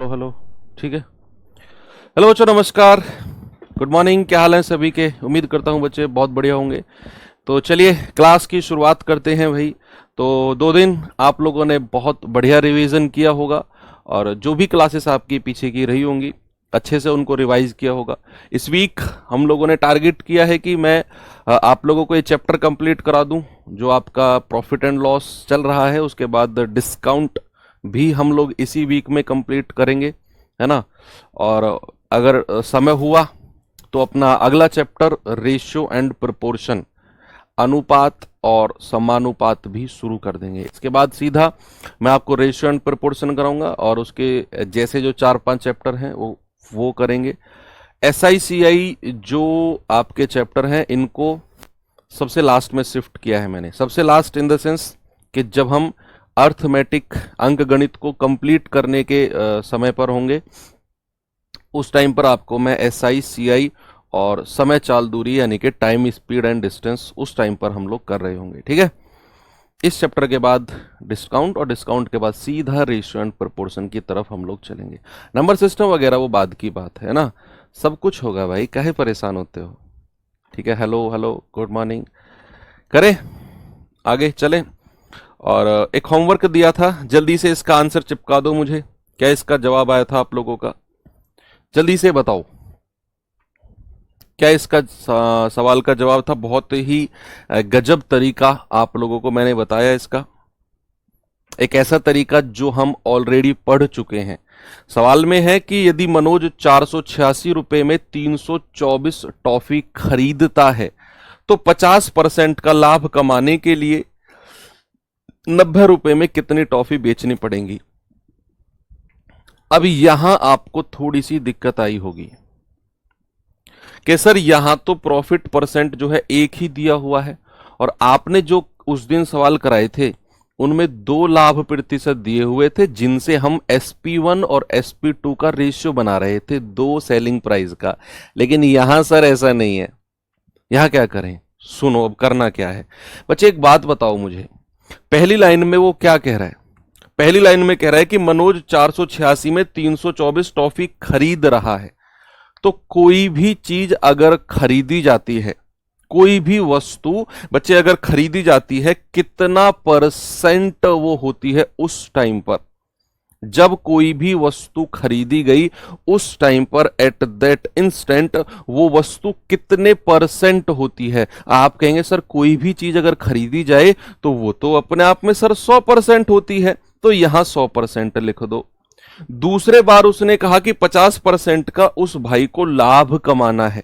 Hello hello. ठीक है। Hello बच्चों, नमस्कार। Good morning. क्या हाल है सभी के? उम्मीद करता हूँ बच्चे बहुत बढ़िया होंगे। तो चलिए क्लास की शुरुआत करते हैं भाई। तो 2 दिन आप लोगों ने बहुत बढ़िया रिवीजन किया होगा और जो भी क्लासेस आपकी पीछे की रही होंगी अच्छे से उनको रिवाइज किया होगा। इस वीक हम लोगों ने टारगेट किया है कि मैं आप लोगों को ये चैप्टर कंप्लीट करा दूं जो आपका प्रॉफिट एंड लॉस चल रहा है। उसके बाद डिस्काउंट भी हम लोग इसी वीक में कंप्लीट करेंगे, है ना। और अगर समय हुआ तो अपना अगला चैप्टर रेशियो एंड प्रोपोर्शन, अनुपात और समानुपात भी शुरू कर देंगे। इसके बाद सीधा मैं आपको रेशियो एंड प्रोपोर्शन कराऊंगा और उसके जैसे जो 4-5 चैप्टर हैं वो करेंगे। SICI जो आपके चैप्टर हैं इनको सबसे लास्ट में शिफ्ट किया है मैंने। सबसे लास्ट इन द सेंस कि जब हम अर्थमेटिक अंक गणित को कंप्लीट करने के समय पर होंगे उस टाइम पर आपको मैं SICI और समय चाल दूरी यानी कि टाइम स्पीड एंड डिस्टेंस उस टाइम पर हम लोग कर रहे होंगे। ठीक है। इस चैप्टर के बाद डिस्काउंट और डिस्काउंट के बाद सीधा रेशियो एंड प्रोपोर्शन की तरफ हम लोग चलेंगे। नंबर सिस्टम वगैरह वो बाद की बात है ना। सब कुछ होगा भाई, काहे परेशान होते हो। ठीक है। Hello hello, good morning. करें, आगे चलें। और एक होमवर्क दिया था, जल्दी से इसका आंसर चिपका दो मुझे। क्या इसका जवाब आया था आप लोगों का? जल्दी से बताओ क्या इसका सवाल का जवाब था। बहुत ही गजब तरीका आप लोगों को मैंने बताया इसका, एक ऐसा तरीका जो हम ऑलरेडी पढ़ चुके हैं। सवाल में है कि यदि मनोज 486 रुपए में 324 टॉफी खरीदता है तो 50% का लाभ कमाने के लिए 90 रुपए में कितनी टॉफी बेचनी पड़ेंगी। अब यहां आपको थोड़ी सी दिक्कत आई होगी कि सर यहां तो प्रॉफिट परसेंट जो है एक ही दिया हुआ है और आपने जो उस दिन सवाल कराए थे उनमें 2 लाभ प्रतिशत दिए हुए थे जिनसे हम SP1 और SP2 का रेशियो बना रहे थे, 2 सेलिंग प्राइस का। लेकिन यहां सर ऐसा नहीं है। यहां क्या करें? सुनो अब करना क्या है। बच्चे एक बात बताओ मुझे, पहली लाइन में वो क्या कह रहा है? पहली लाइन में कह रहा है कि मनोज 486 में 324 टॉफी खरीद रहा है। तो कोई भी चीज अगर खरीदी जाती है, कोई भी वस्तु बच्चे अगर खरीदी जाती है, कितना परसेंट वो होती है उस टाइम पर? जब कोई भी वस्तु खरीदी गई उस टाइम पर एट दैट इंस्टेंट वो वस्तु कितने परसेंट होती है? आप कहेंगे सर कोई भी चीज अगर खरीदी जाए तो वो तो अपने आप में सर 100% होती है, तो यहां 100% लिख दो। दूसरे बार उसने कहा कि 50% का उस भाई को लाभ कमाना है,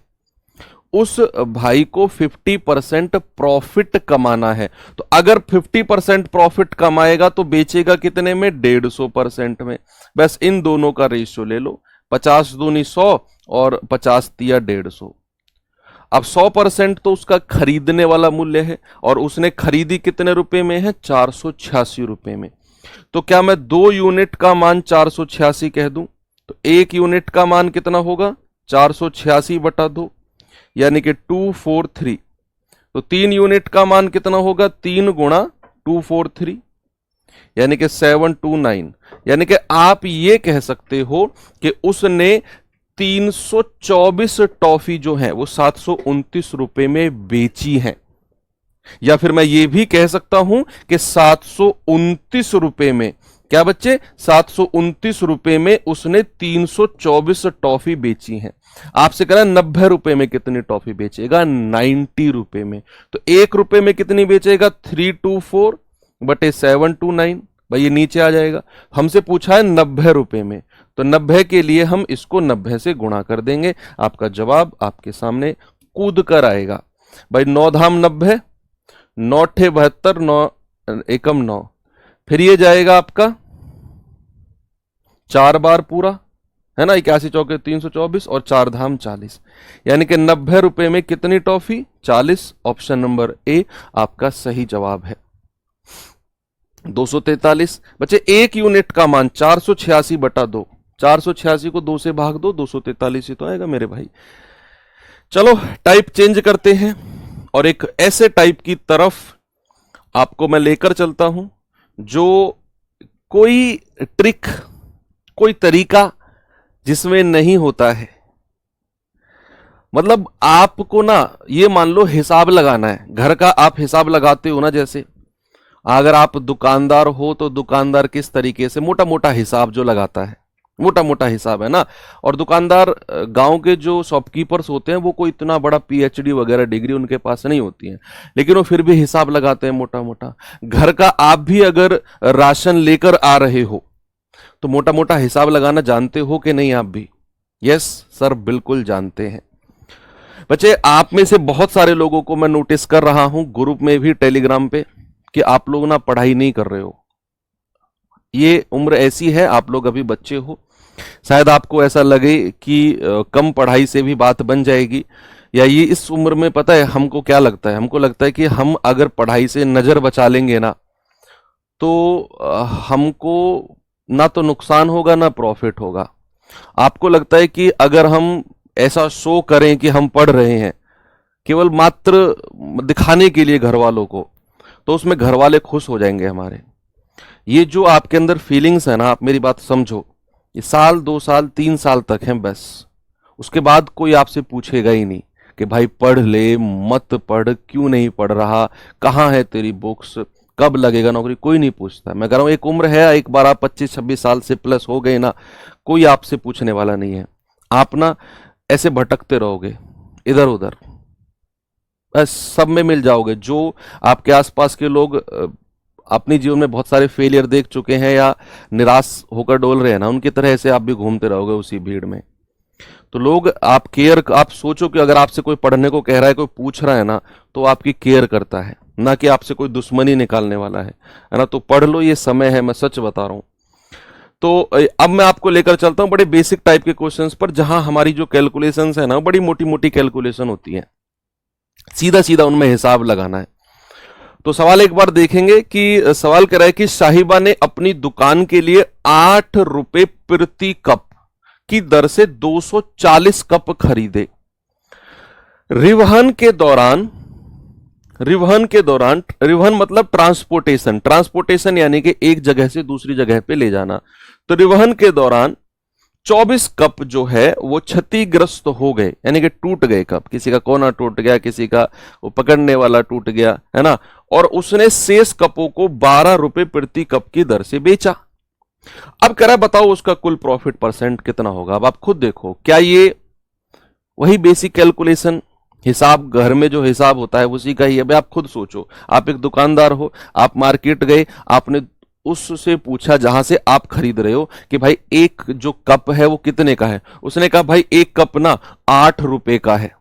उस भाई को 50% प्रॉफिट कमाना है। तो अगर 50% प्रॉफिट कमाएगा तो बेचेगा कितने में? 150% में। बस इन दोनों का रेशियो ले लो, 50 दूनी 100 और 50 तिया 150। अब 100% तो उसका खरीदने वाला मूल्य है और उसने खरीदी कितने रुपए में है? 486 रुपए में। तो क्या मैं 2 यूनिट का मान 486 कह दूं तो 1 यूनिट का मान कितना होगा? 486 बटा 2 यानी कि 243। तो 3 यूनिट का मान कितना होगा? 3 गुणा 243 यानी कि 729। यानी कि आप ये कह सकते हो कि उसने 324 टॉफी जो है वो 729 रुपए में बेची है। या फिर मैं ये भी कह सकता हूं कि 729 रुपए में, क्या बच्चे? 729 रुपए में उसने 324 टॉफी बेची है। आपसे कह रहा है 90 रुपए में कितनी टॉफी बेचेगा? 90 रुपए में। तो 1 रुपए में कितनी बेचेगा? 324 बटे 729। भाई ये नीचे आ जाएगा। हमसे पूछा है 90 रुपए में, तो 90 के लिए हम इसको 90 से गुणा कर देंगे। आपका जवाब आपके सामने कूद कर आएगा। भाई 9 धाम 90, 9 ठे 72, 9 एकम 9, फिर ये जाएगा आपका 4 बार पूरा, है ना। 81 चौके 324 और 4 धाम 40, यानी कि 90 रुपए में कितनी टॉफी? 40। ऑप्शन नंबर ए आपका सही जवाब है। 243 बच्चे 1 यूनिट का मान 486 बटा 2, 486 को 2 से भाग दो, 243 ही तो आएगा मेरे भाई। चलो टाइप चेंज करते हैं और एक ऐसे टाइप की तरफ आपको मैं लेकर चलता हूं जो कोई ट्रिक कोई तरीका जिसमें नहीं होता है। मतलब आपको ना ये मान लो हिसाब लगाना है, घर का आप हिसाब लगाते हो ना, जैसे अगर आप दुकानदार हो तो दुकानदार किस तरीके से मोटा मोटा हिसाब जो लगाता है, मोटा मोटा हिसाब है ना। और दुकानदार गांव के जो शॉपकीपर्स होते हैं वो कोई इतना बड़ा पीएचडी वगैरह डिग्री उनके पास नहीं होती है, लेकिन वो फिर भी हिसाब लगाते हैं मोटा मोटा। घर का आप भी अगर राशन लेकर आ रहे हो तो मोटा मोटा हिसाब लगाना जानते हो कि नहीं आप भी? यस सर, बिल्कुल जानते हैं। बच्चे, आप में से बहुत सारे लोगों को मैं नोटिस कर रहा हूं ग्रुप में भी, टेलीग्राम पे, कि आप लोग ना पढ़ाई नहीं कर रहे हो। ये उम्र ऐसी है, आप लोग अभी बच्चे हो, शायद आपको ऐसा लगे कि कम पढ़ाई से भी बात बन जाएगी, या ये इस उम्र में पता है हमको क्या लगता है? हमको लगता है कि हम अगर पढ़ाई से नजर बचा लेंगे ना तो हमको ना तो नुकसान होगा ना प्रॉफिट होगा। आपको लगता है कि अगर हम ऐसा शो करें कि हम पढ़ रहे हैं केवल मात्र दिखाने के लिए घर वालों को, तो उसमें घर वाले खुश हो जाएंगे हमारे। ये जो आपके अंदर फीलिंग्स है ना, आप मेरी बात समझो, ये साल 2 साल 3 साल तक हैं बस। उसके बाद कोई आपसे पूछेगा ही नहीं कि भाई पढ़ ले, मत पढ़, क्यों नहीं पढ़ रहा, कहाँ है तेरी बुक्स, कब लगेगा नौकरी, कोई नहीं पूछता। मैं कह रहा हूं एक उम्र है, एक बार आप 25-26 साल से प्लस हो गए ना, कोई आपसे पूछने वाला नहीं है। आप ना ऐसे भटकते रहोगे इधर उधर, बस सब में मिल जाओगे। जो आपके आसपास के लोग अपनी जीवन में बहुत सारे फेलियर देख चुके हैं या निराश होकर डोल रहे हैं ना, उनकी तरह ऐसे आप भी घूमते रहोगे उसी भीड़ में। तो लोग आप सोचो कि अगर आपसे कोई पढ़ने को कह रहा है, कोई पूछ रहा है ना, तो आपकी केयर करता है, ना कि आपसे कोई दुश्मनी निकालने वाला है ना। तो पढ़ लो, ये समय है, मैं सच बता रहा हूं। तो अब मैं आपको लेकर चलता हूं बड़े बेसिक टाइप के क्वेश्चंस पर, जहां हमारी जो कैलकुलेशंस है ना, बड़ी मोटी मोटी कैलकुलेशन होती है, सीधा सीधा उनमें हिसाब लगाना है। तो सवाल एक बार देखेंगे कि सवाल कह रहा है कि साहिबा ने अपनी दुकान के लिए 8 रुपए प्रति कप की दर से 240 कप खरीदे। रिवहन मतलब ट्रांसपोर्टेशन यानी कि एक जगह से दूसरी जगह पे ले जाना। तो रिवहन के दौरान 24 कप जो है वो क्षतिग्रस्त हो गए, यानी कि टूट गए कप, किसी का कोना टूट गया, किसी का वो पकड़ने वाला टूट गया, है ना। और उसने शेष कपों को 12 रुपए प्रति कप की दर से बेचा। अब कह रहा बताओ उसका कुल प्रॉफिट परसेंट कितना होगा। अब आप खुद देखो, क्या ये वही बेसिक कैलकुलेशन हिसाब घर में जो हिसाब होता है उसी का ही। अब आप खुद सोचो, आप एक दुकानदार हो, आप मार्केट गए, आपने उससे पूछा जहां से आप खरीद रहे हो कि भाई एक जो कप है वो कितने का है। उसने कहा भाई एक कप ना 8 रुपए का है।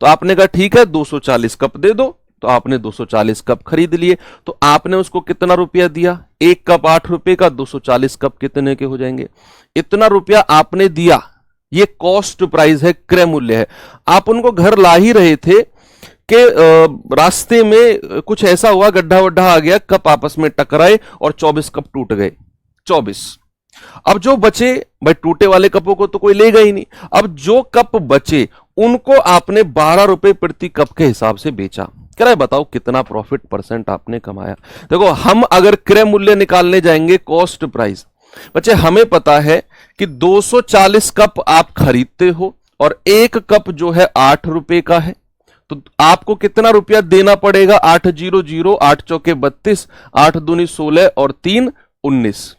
तो आपने कहा ठीक है 240 कप दे दो। तो आपने 240 कप खरीद लिए। तो आपने उसको कितना रुपया दिया? एक कप 8 रुपए का, 240 कप कितने के हो जाएंगे? इतना रुपया आपने दिया। ये कॉस्ट प्राइस है, क्रय मूल्य है। आप उनको घर ला ही रहे थे कि रास्ते में कुछ ऐसा हुआ, गड्ढा वड्ढा आ गया, कप आपस में टकराए और 24 कप टूट गए। 24। अब जो बचे, भाई टूटे वाले कपों को तो कोई लेगा ही नहीं। अब जो कप बचे उनको आपने 12 रुपए प्रति कप के हिसाब से बेचा। कह रहा है बताओ कितना प्रॉफिट परसेंट आपने कमाया। देखो, हम अगर क्रय मूल्य निकालने जाएंगे, कॉस्ट प्राइस, बच्चे हमें पता है कि 240 कप आप खरीदते हो और एक कप जो है 8 रुपए का है। तो आपको कितना रुपया देना पड़ेगा? 800, 8 चौके 32, 8 दूनी 16 और 3 19,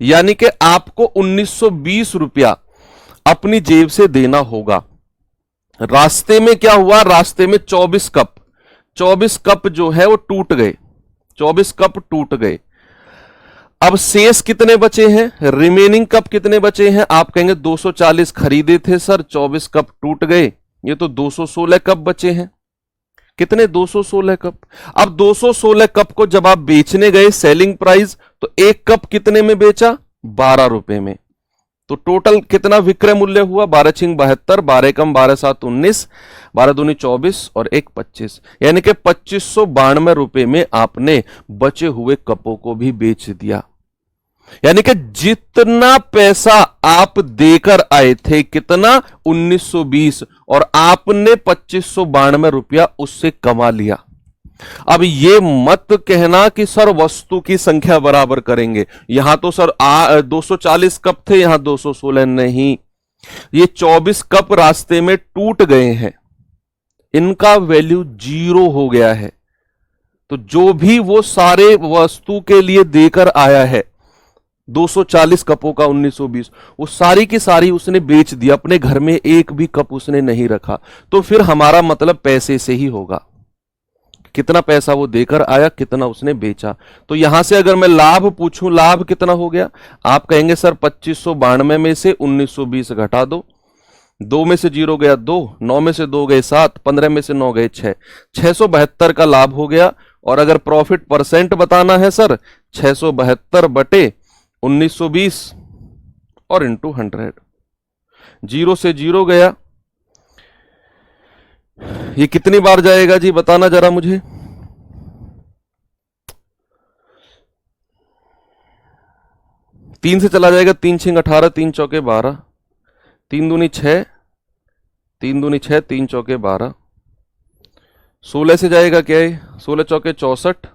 यानी कि आपको 1920 रुपया अपनी जेब से देना होगा। रास्ते में क्या हुआ? रास्ते में 24 कप जो है वो टूट गए। 24 कप टूट गए। अब शेष कितने बचे हैं? रिमेनिंग कप कितने बचे हैं? आप कहेंगे 240 खरीदे थे सर, 24 कप टूट गए, ये तो 216 कप बचे हैं। कितने? 216 कप। अब 216 कप को जब आप बेचने गए, सेलिंग प्राइस, तो एक कप कितने में बेचा? 12 रुपए में। तो टोटल कितना विक्रय मूल्य हुआ? 12 छिंग 72, 12 कम 12 7 19, 12 दूनी 24 और 1 25, यानी कि 2592 रुपए में आपने बचे हुए कपों को भी बेच दिया। यानी कि जितना पैसा आप देकर आए थे, कितना? 1920, और आपने 2592 रुपया उससे कमा लिया। अब ये मत कहना कि सर वस्तु की संख्या बराबर करेंगे, यहां तो सर 240 कप थे, यहां 216 नहीं, ये 24 कप रास्ते में टूट गए हैं, इनका वैल्यू 0 हो गया है। तो जो भी वो सारे वस्तु के लिए देकर आया है 240 कपों का 1920, वो सारी की सारी उसने बेच दिया, अपने घर में एक भी कप उसने नहीं रखा। तो फिर हमारा मतलब पैसे से ही होगा, कितना पैसा वो देकर आया, कितना उसने बेचा। तो यहां से अगर मैं लाभ पूछूं, लाभ कितना हो गया, आप कहेंगे सर 2592 में से 1920 घटा दो, 2 में से 0 गया 2, 9 में से 2 गए 7, 15 में से 9 गए 6, 672 का लाभ हो गया। और अगर प्रॉफिट परसेंट बताना है सर, 672 बटे 1920 और इंटू 100, 0 से 0 गया, ये कितनी बार जाएगा जी बताना जरा मुझे। 3 से चला जाएगा, 3 छिंग 18, 3 चौके 12, 3 दूनी 6, 3 दूनी 6, 3 चौके 12, 16 से जाएगा क्या है, 16 चौके 64,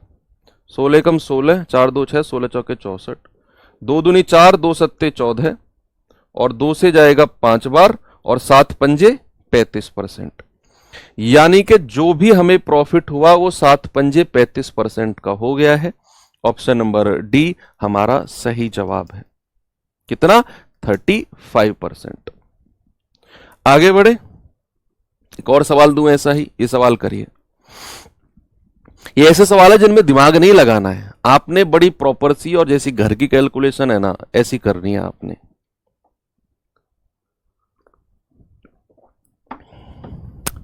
16 कम 16, 4 2 6, 16 चौके 64, 2 दूनी 4, 2 सत्ते 14, और 2 से जाएगा 5 बार, और 7 पंजे 35%। यानी कि जो भी हमें प्रॉफिट हुआ वो 7 पंजे 35% का हो गया है। ऑप्शन नंबर डी हमारा सही जवाब है। कितना? 35%। आगे बढ़े, एक और सवाल दूं ऐसा ही, ये सवाल करिए। ये ऐसे सवाल है जिनमें दिमाग नहीं लगाना है, आपने बड़ी प्रॉपर सी और जैसी घर की कैलकुलेशन है ना ऐसी करनी है आपने।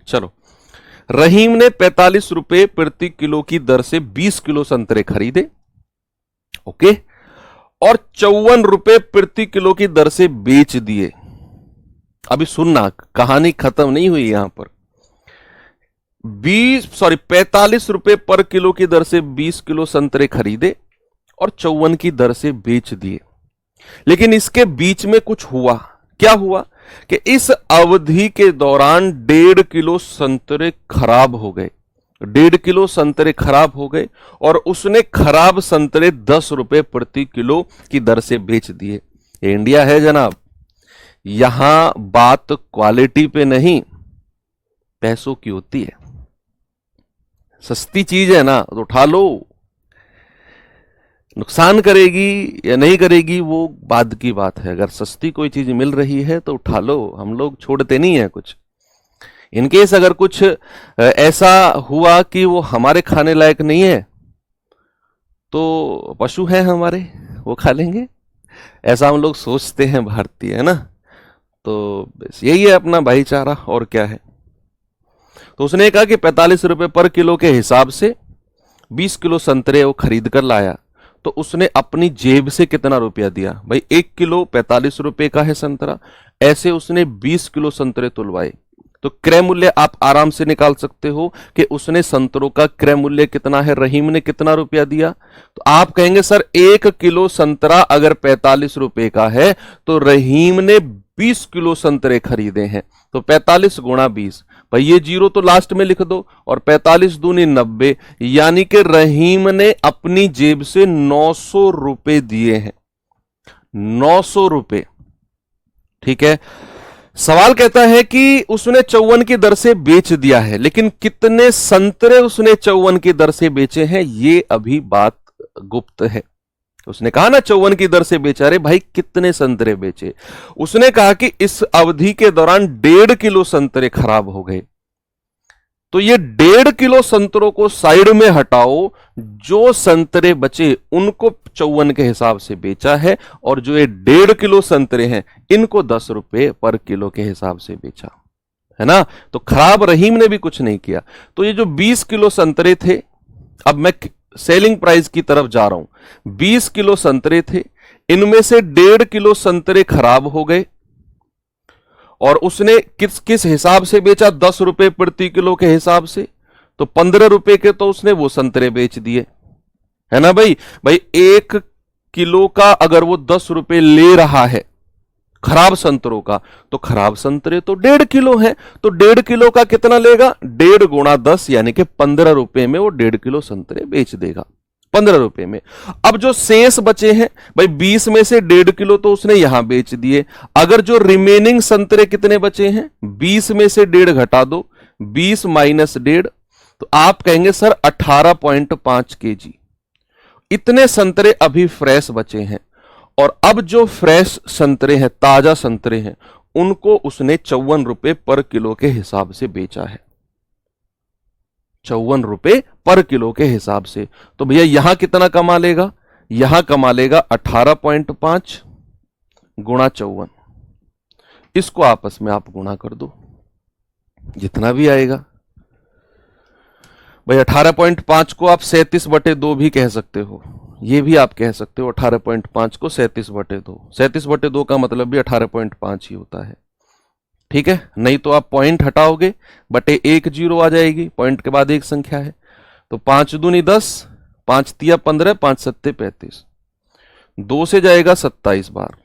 चलो, रहीम ने 45 रुपए प्रति किलो की दर से 20 किलो संतरे खरीदे, ओके, और 54 रुपए प्रति किलो की दर से बेच दिए। अभी सुनना, कहानी खत्म नहीं हुई यहां पर। 45 रुपए पर किलो की दर से 20 किलो संतरे खरीदे और 54 की दर से बेच दिए। लेकिन इसके बीच में कुछ हुआ। क्या हुआ कि इस अवधि के दौरान 1.5 किलो संतरे खराब हो गए, 1.5 किलो संतरे खराब हो गए, और उसने खराब संतरे 10 रुपए प्रति किलो की दर से बेच दिए। इंडिया है जनाब, यहां बात क्वालिटी पे नहीं पैसों की होती है। सस्ती चीज है ना तो उठा लो, नुकसान करेगी या नहीं करेगी वो बाद की बात है। अगर सस्ती कोई चीज मिल रही है तो उठा लो, हम लोग छोड़ते नहीं है कुछ। इनकेस अगर कुछ ऐसा हुआ कि वो हमारे खाने लायक नहीं है तो पशु हैं हमारे, वो खा लेंगे, ऐसा हम लोग सोचते हैं भारतीय, है ना। तो बस यही है अपना भाईचारा, और क्या है। तो उसने कहा कि 45 रुपए पर किलो के हिसाब से 20 किलो संतरे वो खरीद कर लाया। तो उसने अपनी जेब से कितना रुपया दिया भाई? 1 किलो 45 रुपए का है संतरा, ऐसे उसने 20 किलो संतरे तुलवाए। तो क्रय मूल्य आप आराम से निकाल सकते हो कि उसने संतरों का क्रय मूल्य कितना है, रहीम ने कितना रुपया दिया। तो आप कहेंगे सर 1 किलो संतरा अगर 45 रुपए का है तो रहीम ने 20 किलो संतरे खरीदे हैं, तो 45 गुणा 20, भाई ये 0 तो लास्ट में लिख दो, और 45 दूनी 90, यानी कि रहीम ने अपनी जेब से 900 रुपए दिए हैं, 900 रुपए। ठीक है, सवाल कहता है कि उसने 54 की दर से बेच दिया है, लेकिन कितने संतरे उसने 54 की दर से बेचे हैं ये अभी बात गुप्त है। उसने कहा ना 54 की दर से बेचा, अरे भाई कितने संतरे बेचे? उसने कहा कि इस अवधि के दौरान 1.5 किलो संतरे खराब हो गए। तो ये 1.5 किलो संतरों को साइड में हटाओ, जो संतरे बचे उनको 54 के हिसाब से बेचा है, और जो ये 1.5 किलो संतरे हैं इनको 10 रुपए पर किलो के हिसाब से बेचा है ना। तो खराब रहीम ने भी कुछ नहीं किया। तो ये जो 20 किलो संतरे थे, अब मैं सेलिंग प्राइस की तरफ जा रहा हूं। 20 किलो संतरे थे, इनमें से 1.5 किलो संतरे खराब हो गए, और उसने किस किस हिसाब से बेचा? 10 रुपए प्रति किलो के हिसाब से। तो 15 रुपए के तो उसने वो संतरे बेच दिए, है ना भाई। भाई 1 किलो का अगर वो 10 रुपए ले रहा है खराब संतरों का। तो खराब संतरे तो 1.5 किलो है, तो 1.5 किलो का कितना लेगा, 1.5 गुणा 10 यानी कि 15 रुपए में वो 1.5 किलो संतरे बेच देगा, 15 रुपए में। अब जो शेष बचे हैं भाई, 20 में से 1.5 किलो तो उसने यहां बेच दिए। अगर जो रिमेनिंग संतरे कितने बचे हैं, 20 में से 1.5 घटा दो, 20 माइनस 1.5, तो आप कहेंगे सर 18.5 kg। इतने संतरे अभी फ्रेश बचे हैं, और अब जो फ्रेश संतरे हैं, ताजा संतरे हैं, उनको उसने 54 रुपए पर किलो के हिसाब से बेचा है, 54 रुपए पर किलो के हिसाब से। तो भैया यहां कितना कमा लेगा, यहां कमा लेगा 18.5 गुणा 54, इसको आपस में आप गुणा कर दो, जितना भी आएगा। भाई 18.5 को आप 37/2 भी कह सकते हो, ये भी आप कह सकते हो 18.5 को 37/2। 37/2 का मतलब भी 18.5 ही होता है, ठीक है। नहीं तो आप पॉइंट हटाओगे, बटे 1 जीरो आ जाएगी, पॉइंट के बाद एक संख्या है, तो 5 दूनी 10, 5 तिया 15, 5 सत्ते 35, 2 से जाएगा 27 बार,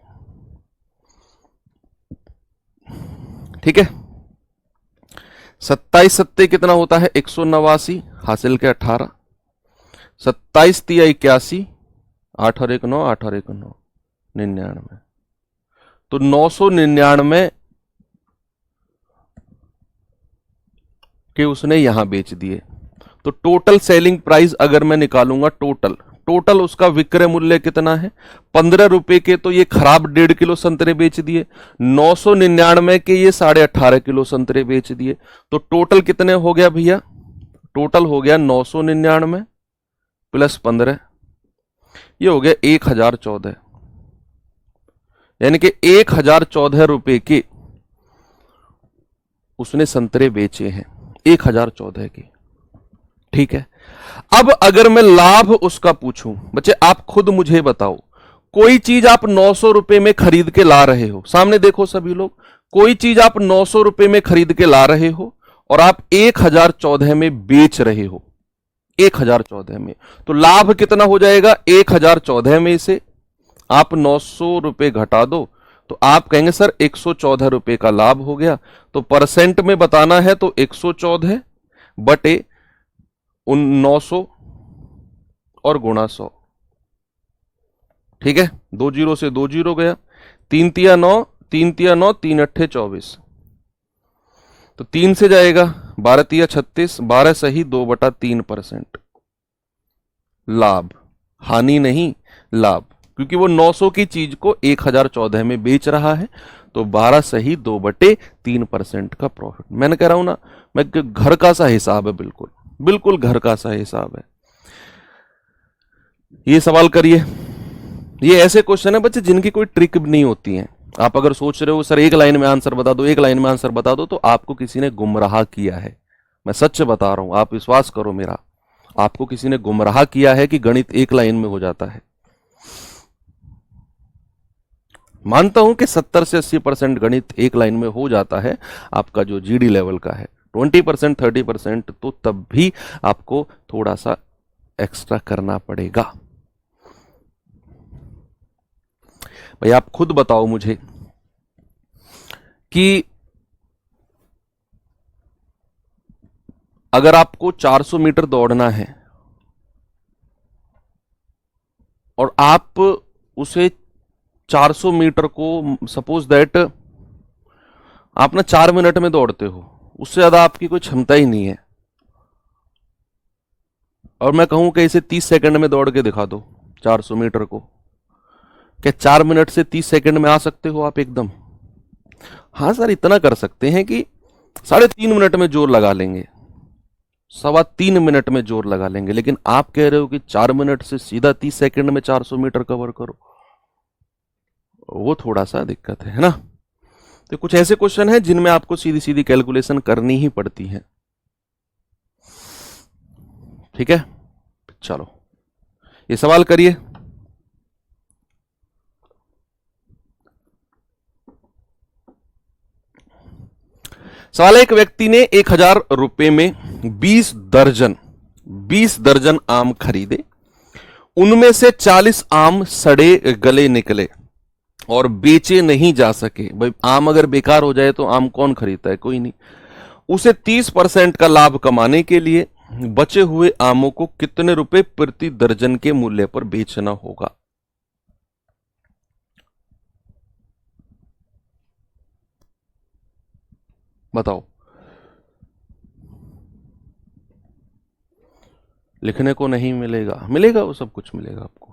ठीक है। 27 सत्ते कितना होता है, 189, हासिल के 18, 27 तिया 81, 8 और 1 9, 8 और 1 9, 99, तो 999 के उसने यहां बेच दिए। तो टोटल सेलिंग प्राइस अगर मैं निकालूंगा, टोटल उसका विक्रय मूल्य कितना है, 15 रुपए के तो ये खराब 1.5 किलो संतरे बेच दिए, 999 के ये 18.5 किलो संतरे बेच दिए। तो टोटल कितने हो गया भैया, टोटल हो गया 999 प्लस 15, ये हो गया 1014, यानी कि 1014 रुपए के उसने संतरे बेचे हैं, 1014 के, ठीक है। अब अगर मैं लाभ उसका पूछूं, बच्चे आप खुद मुझे बताओ, कोई चीज आप 900 रुपए में खरीद के ला रहे हो, सामने देखो सभी लोग, कोई चीज आप 900 रुपए में खरीद के ला रहे हो और आप 1014 में बेच रहे हो, 1014 में, तो लाभ कितना हो जाएगा, 1014 में से आप 900 रुपए घटा दो, तो आप कहेंगे सर 114 रुपए का लाभ हो गया। तो परसेंट में बताना है तो 114 बटे 900 और गुणा 100, ठीक है। 2 जीरो से 2 जीरो गया, 3 तिया 9, 3 तिया 9, 3 अट्ठे 24, तो 3 से जाएगा 12 तिया 36, 12 सही 2/3%। लाभ, हानि नहीं, लाभ, क्योंकि वो 900 की चीज को 1014 में बेच रहा है, तो 12 सही 2/3% का प्रॉफिट। मैंने कह रहा हूं ना, मैं घर का सा हिसाब है, बिल्कुल बिल्कुल घर का सा हिसाब है। ये सवाल करिए, ये ऐसे क्वेश्चन है बच्चे जिनकी कोई ट्रिक नहीं होती है। आप अगर सोच रहे हो सर एक लाइन में आंसर बता दो, एक लाइन में आंसर बता दो, तो आपको किसी ने गुमराह किया है, मैं सच बता रहा हूं, आप विश्वास करो मेरा, आपको किसी ने गुमराह किया है कि गणित एक लाइन में हो जाता है। मानता हूं कि 70 से 80% गणित एक लाइन में हो जाता है, आपका जो जीडी लेवल का है। 20% 30% तो तब भी आपको थोड़ा सा एक्स्ट्रा करना पड़ेगा। भाई आप खुद बताओ मुझे कि अगर आपको 400 मीटर दौड़ना है और आप उसे 400 मीटर को सपोज दैट आप ना 4 मिनट में दौड़ते हो, उससे ज्यादा आपकी कोई क्षमता ही नहीं है, और मैं कहूं कि इसे 30 सेकंड में दौड़ के दिखा दो 400 मीटर को, क्या 4 मिनट से 30 सेकंड में आ सकते हो आप एकदम? हाँ सर, इतना कर सकते हैं कि 3.5 मिनट में जोर लगा लेंगे, 3.25 मिनट में जोर लगा लेंगे, लेकिन आप कह रहे हो कि 4 मिनट से सीधा 30 सेकंड में 400 मीटर कवर करो, वो थोड़ा सा दिक्कत है ना। तो कुछ ऐसे क्वेश्चन हैं जिनमें आपको सीधी सीधी कैलकुलेशन करनी ही पड़ती है, ठीक है। चलो ये सवाल करिए। सवाल, एक व्यक्ति ने 1000 रुपए में 20 दर्जन आम खरीदे, उनमें से 40 आम सड़े गले निकले और बेचे नहीं जा सके, भाई आम अगर बेकार हो जाए तो आम कौन खरीदता है, कोई नहीं, उसे 30% का लाभ कमाने के लिए बचे हुए आमों को कितने रुपए प्रति दर्जन के मूल्य पर बेचना होगा? बताओ। लिखने को नहीं मिलेगा, मिलेगा, वो सब कुछ मिलेगा आपको।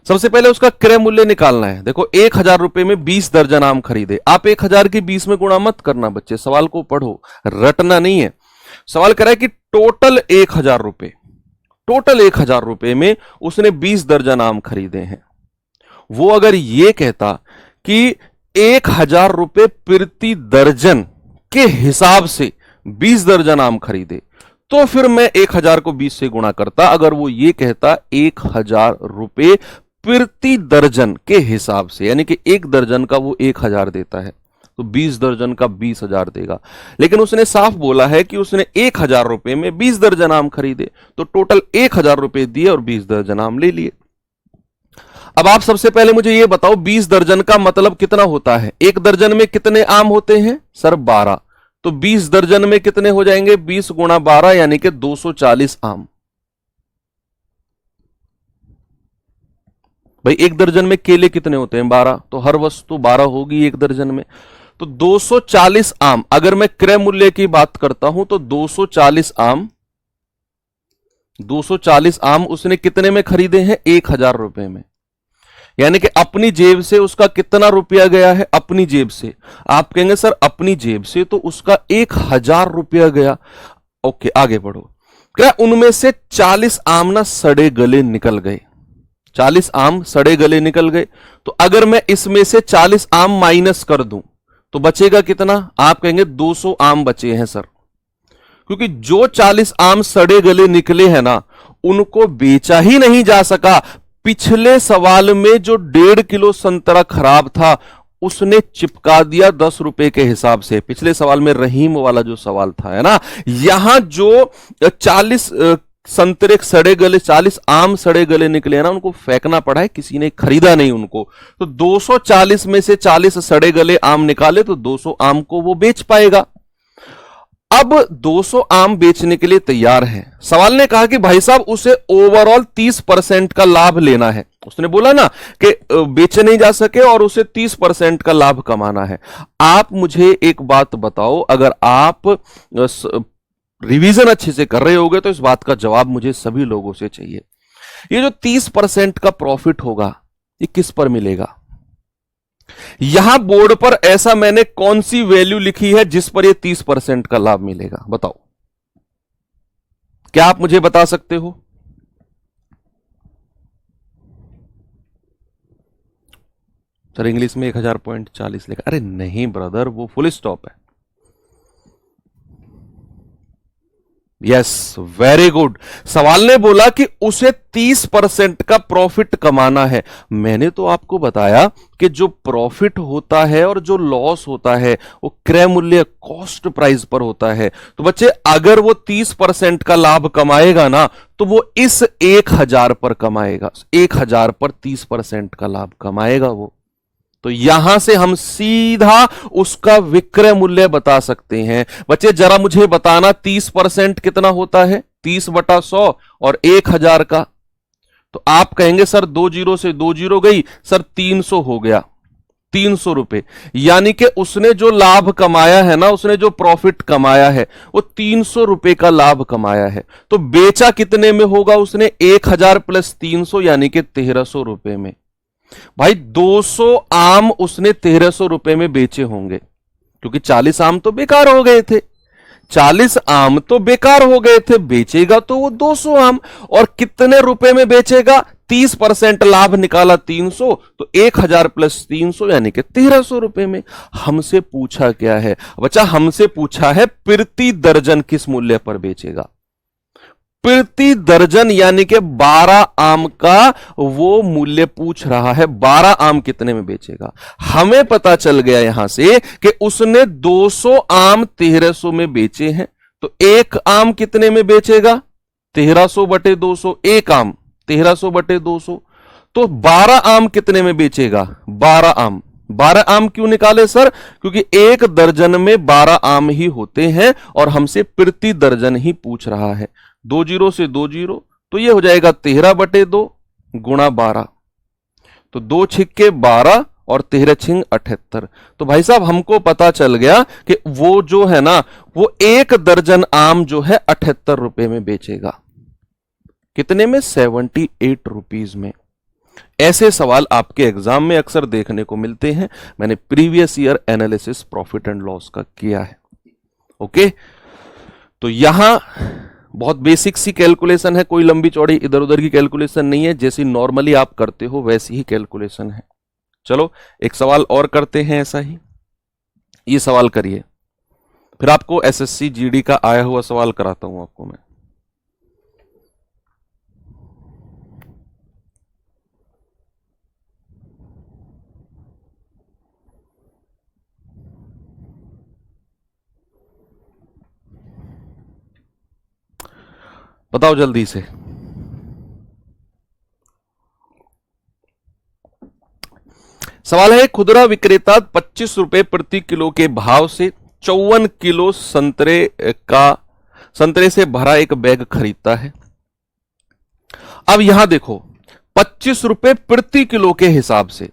सबसे पहले उसका क्रय मूल्य निकालना है। देखो 1000 रुपए में 20 दर्जन आम खरीदे, आप 1000 की 20 में गुणा मत करना बच्चे, सवाल को पढ़ो, रटना नहीं है। सवाल करा है कि टोटल 1000 रुपए, टोटल 1000 रुपए में उसने 20 दर्जन आम खरीदे हैं। वो अगर ये कहता कि 1000 रुपए प्रति दर्जन के हिसाब से 20 दर्जन आम खरीदे, तो फिर मैं 1000 को 20 से गुणा करता। अगर वो ये कहता 1000 रुपए प्रति दर्जन के हिसाब से, यानी कि एक दर्जन का वो 1000 देता है, तो 20 दर्जन का 20,000 देगा। लेकिन उसने साफ बोला है कि उसने 1000 रुपए में 20 दर्जन आम खरीदे, तो टोटल 1000 रुपए दिए और 20 दर्जन आम ले लिए। अब आप सबसे पहले मुझे यह बताओ 20 दर्जन का मतलब कितना होता है? एक दर्जन में कितने आम होते हैं सर? 12। तो 20 दर्जन में कितने हो जाएंगे? 20 गुणा 12 यानी कि 240 आम। भाई एक दर्जन में केले कितने होते हैं? 12। तो हर वस्तु 12 होगी एक दर्जन में, तो 240 आम। अगर मैं क्रय मूल्य की बात करता हूं तो 240 आम, 240 आम उसने कितने में खरीदे हैं? 1000 रुपए में। यानी कि अपनी जेब से उसका कितना रुपया गया है? अपनी जेब से। आप कहेंगे सर अपनी जेब से तो उसका 1000 रुपया गया। ओके आगे बढ़ो। क्या उनमें से 40 आम ना सड़े गले निकल गए? 40 आम सड़े गले निकल गए, तो अगर मैं इसमें से 40 आम माइनस कर दूं तो बचेगा कितना? आप कहेंगे 200 आम बचे हैं सर, क्योंकि जो 40 आम सड़े गले निकले हैं ना, उनको बेचा ही नहीं जा सका। पिछले सवाल में जो 1.5 किलो संतरा खराब था उसने चिपका दिया 10 रुपए के हिसाब से। पिछले सवाल में रहीम वाला जो सवाल था, है ना, यहां जो 40 संतरे सड़े गले, 40 आम सड़े गले निकले ना, उनको फेंकना पड़ा है, किसी ने खरीदा नहीं उनको। तो 240 में से 40 सड़े गले आम निकाले तो 200 आम को वो बेच पाएगा। अब 200 आम बेचने के लिए तैयार है। सवाल ने कहा कि भाई साहब उसे ओवरऑल 30% का लाभ लेना है। उसने बोला ना कि बेचे नहीं जा सके और उसे 30% का लाभ कमाना है। आप मुझे एक बात बताओ, अगर आप रिवीजन अच्छे से कर रहे होगे तो इस बात का जवाब मुझे सभी लोगों से चाहिए। ये जो 30% का प्रॉफिट होगा ये किस पर मिलेगा? यहां बोर्ड पर ऐसा मैंने कौन सी वैल्यू लिखी है जिस पर ये 30% का लाभ मिलेगा? बताओ, क्या आप मुझे बता सकते हो? सर इंग्लिश में 1000.40 लिखा। अरे नहीं ब्रदर, वो फुल स्टॉप है। Yes, very good. सवाल ने बोला कि उसे 30% का प्रॉफिट कमाना है। मैंने तो आपको बताया कि जो प्रॉफिट होता है और जो लॉस होता है वो क्रय मूल्य, कॉस्ट प्राइस पर होता है। तो बच्चे अगर वो 30% का लाभ कमाएगा ना, तो वो इस 1000 पर कमाएगा। 1000 पर 30% का लाभ कमाएगा वो। तो यहां से हम सीधा उसका विक्रय मूल्य बता सकते हैं। बच्चे जरा मुझे बताना 30% कितना होता है? 30/100 और 1000 का। तो आप कहेंगे सर 2 जीरो से 2 जीरो गई, सर 300 हो गया, 300 रुपए। यानी कि उसने जो लाभ कमाया है ना, उसने जो प्रॉफिट कमाया है वो 300 रुपए का लाभ कमाया है। तो बेचा कितने में होगा उसने? 1000 प्लस 300 यानी कि 1300 रुपए में। भाई 200 आम उसने 1300 रुपए में बेचे होंगे, क्योंकि 40 आम तो बेकार हो गए थे। 40 आम तो बेकार हो गए थे, बेचेगा तो वो 200 आम। और कितने रुपए में बेचेगा? 30% लाभ निकाला 300, तो 1000 प्लस 300 यानी कि 1300 रुपए में। हमसे पूछा क्या है बच्चा? हमसे पूछा है प्रति दर्जन किस मूल्य पर बेचेगा। प्रति दर्जन यानी कि 12 आम का वो मूल्य पूछ रहा है। 12 आम कितने में बेचेगा? हमें पता चल गया यहां से कि उसने 200 आम 1300 में बेचे हैं, तो एक आम कितने में बेचेगा? 1300 बटे 200। एक आम 1300 बटे 200, तो 12 आम कितने में बेचेगा? 12 आम। 12 आम क्यों निकाले सर? क्योंकि एक दर्जन में 12 आम ही होते हैं और हमसे प्रति दर्जन ही पूछ रहा है। 2 जीरो से 2 जीरो, तो ये हो जाएगा 13/2 गुणा 12, तो 2 छिक्के 12 और 13 छिंग 78। तो भाई साहब हमको पता चल गया कि वो जो है ना, वो एक दर्जन आम जो है 78 रुपए में बेचेगा। कितने में? 78 रुपीज में। ऐसे सवाल आपके एग्जाम में अक्सर देखने को मिलते हैं। मैंने previous year analysis profit and loss का किया है। ओके, तो यहां बहुत बेसिक सी कैलकुलेशन है, कोई लंबी चौड़ी इधर उधर की कैलकुलेशन नहीं है, जैसी नॉर्मली आप करते हो वैसी ही कैलकुलेशन है। चलो एक सवाल और करते हैं ऐसा ही। ये सवाल करिए, फिर आपको एसएससी जीडी का आया हुआ सवाल कराता हूं आपको मैं। बताओ जल्दी से। सवाल है, खुदरा विक्रेता 25 रुपए प्रति किलो के भाव से 54 किलो संतरे से भरा एक बैग खरीदता है। अब यहां देखो, 25 रुपए प्रति किलो के हिसाब से,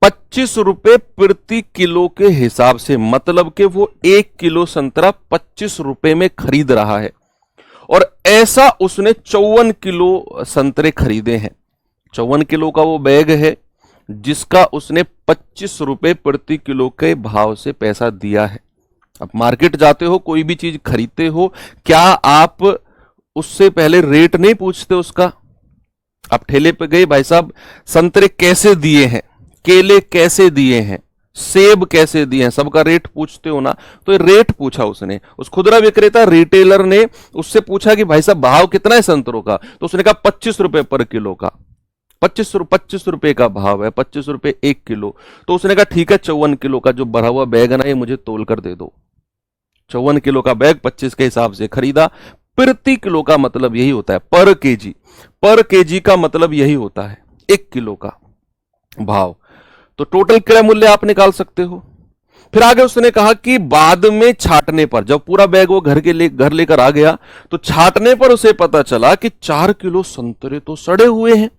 25 रुपए प्रति किलो के हिसाब से मतलब कि वो 1 किलो संतरा 25 रुपए में खरीद रहा है और ऐसा उसने 54 किलो संतरे खरीदे हैं। 54 किलो का वो बैग है जिसका उसने 25 रुपए प्रति किलो के भाव से पैसा दिया है। अब मार्केट जाते हो, कोई भी चीज खरीदते हो, क्या आप उससे पहले रेट नहीं पूछते उसका? आप ठेले पे गए, भाई साहब संतरे कैसे दिए हैं, केले कैसे दिए हैं, सेब कैसे दिए हैं, सबका रेट पूछते हो ना। तो ये रेट पूछा उसने, उस खुदरा विक्रेता रिटेलर ने उससे पूछा कि भाई साहब भाव कितना है संतरों का, तो उसने कहा 25 रुपए पर किलो का। 25 रुपए का भाव है, 25 रुपए 1 किलो। तो उसने कहा ठीक है, 54 किलो का जो भरा हुआ बैग है ना, ये मुझे तोल कर दे दो। 54 किलो का बैग 25 के हिसाब से खरीदा। प्रति किलो का मतलब यही होता है, पर केजी, पर केजी का मतलब यही होता है 1 किलो का भाव। तो टोटल क्रय मूल्य आप निकाल सकते हो। फिर आगे उसने कहा कि बाद में छाटने पर, जब पूरा बैग वो घर लेकर आ गया, तो छाटने पर उसे पता चला कि 4 किलो संतरे तो सड़े हुए हैं।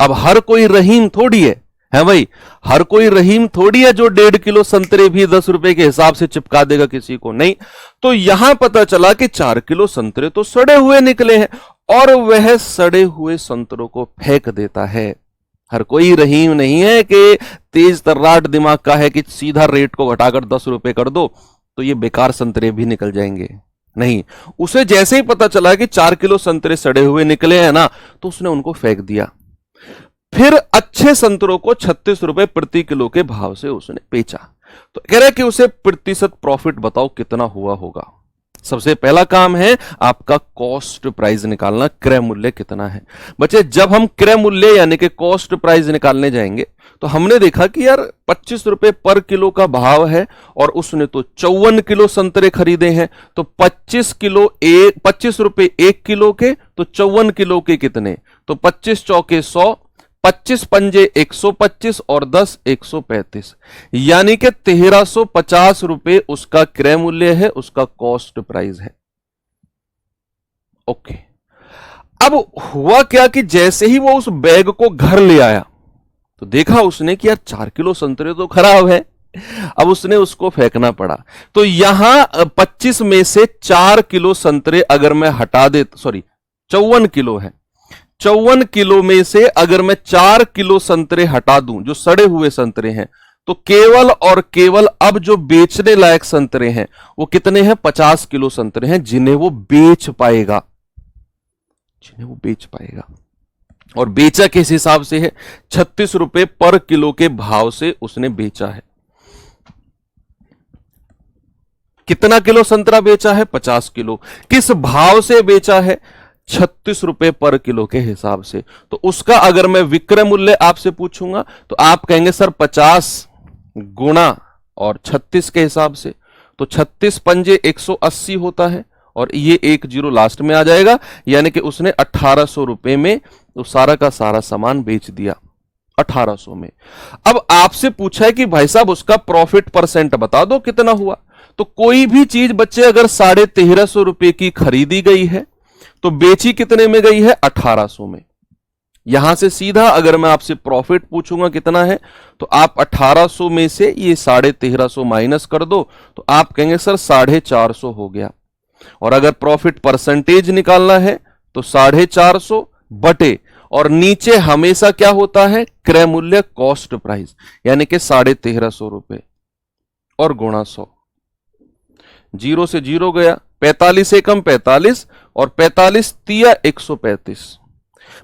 अब हर कोई रहीम थोड़ी है भाई, हर कोई रहीम थोड़ी है जो 1.5 किलो संतरे भी 10 रुपए के हिसाब से चिपका देगा किसी को, नहीं। तो यहां पता चला कि 4 किलो संतरे तो सड़े हुए निकले हैं और वह सड़े हुए संतरों को फेंक देता है। हर कोई रहीम नहीं है कि तेज तर्राट दिमाग का है कि सीधा रेट को घटाकर 10 रुपए कर दो तो ये बेकार संतरे भी निकल जाएंगे, नहीं। उसे जैसे ही पता चला कि 4 किलो संतरे सड़े हुए निकले हैं ना, तो उसने उनको फेंक दिया। फिर अच्छे संतरों को 36 रुपए प्रति किलो के भाव से उसने बेचा। तो कह रहे कि उसे प्रतिशत प्रॉफिट बताओ कितना हुआ होगा। सबसे पहला काम है आपका कॉस्ट प्राइस निकालना, क्रय मूल्य कितना है। बच्चे जब हम क्रय मूल्य यानी कि कॉस्ट प्राइस निकालने जाएंगे तो हमने देखा कि यार 25 रुपए पर किलो का भाव है और उसने तो 54 किलो संतरे खरीदे हैं। तो 25 रुपए 1 किलो के, तो 54 किलो के कितने, तो 25 चौके 100, 25 पंजे 125 और 10 135, यानी कि 1350 रुपए उसका क्रय मूल्य है, उसका कॉस्ट प्राइस है। ओके, अब हुआ क्या कि जैसे ही वो उस बैग को घर ले आया तो देखा उसने कि यार 4 किलो संतरे तो खराब है, अब उसने उसको फेंकना पड़ा। तो यहां 25 में से 4 किलो संतरे अगर मैं हटा दे, सॉरी 54 किलो है, 54 किलो में से अगर मैं 4 किलो संतरे हटा दूं जो सड़े हुए संतरे हैं, तो केवल और केवल अब जो बेचने लायक संतरे हैं वो कितने हैं, 50 किलो संतरे हैं जिन्हें वो बेच पाएगा, जिन्हें वो बेच पाएगा। और बेचा किस हिसाब से है, 36 रुपए पर किलो के भाव से उसने बेचा है। कितना किलो संतरा बेचा है, 50 किलो। किस भाव से बेचा है, 36 रुपए पर किलो के हिसाब से। तो उसका अगर मैं विक्रय मूल्य आपसे पूछूंगा तो आप कहेंगे सर 50 गुणा और 36 के हिसाब से, तो 36 पंजे 180 होता है और ये 1 जीरो लास्ट में आ जाएगा, यानी कि उसने 1800 रुपए में तो सारा का सारा सामान बेच दिया 1800 में। अब आपसे पूछा है कि भाई साहब उसका प्रॉफिट परसेंट बता दो कितना हुआ। तो कोई भी चीज बच्चे अगर 1350 रुपए की खरीदी गई है तो बेची कितने में गई है? 1800 में। यहां से सीधा अगर मैं आपसे प्रॉफिट पूछूंगा कितना है तो आप 1800 में से ये 1350 माइनस कर दो तो आप कहेंगे सर 450 हो गया। और अगर प्रॉफिट परसेंटेज निकालना है तो 450 बटे और नीचे हमेशा क्या होता है? क्रय मूल्य, कॉस्ट प्राइस, यानी कि 1350 रुपए और गुणा 100। जीरो से जीरो गया, 45 एकम 45 और 45 तिया 135।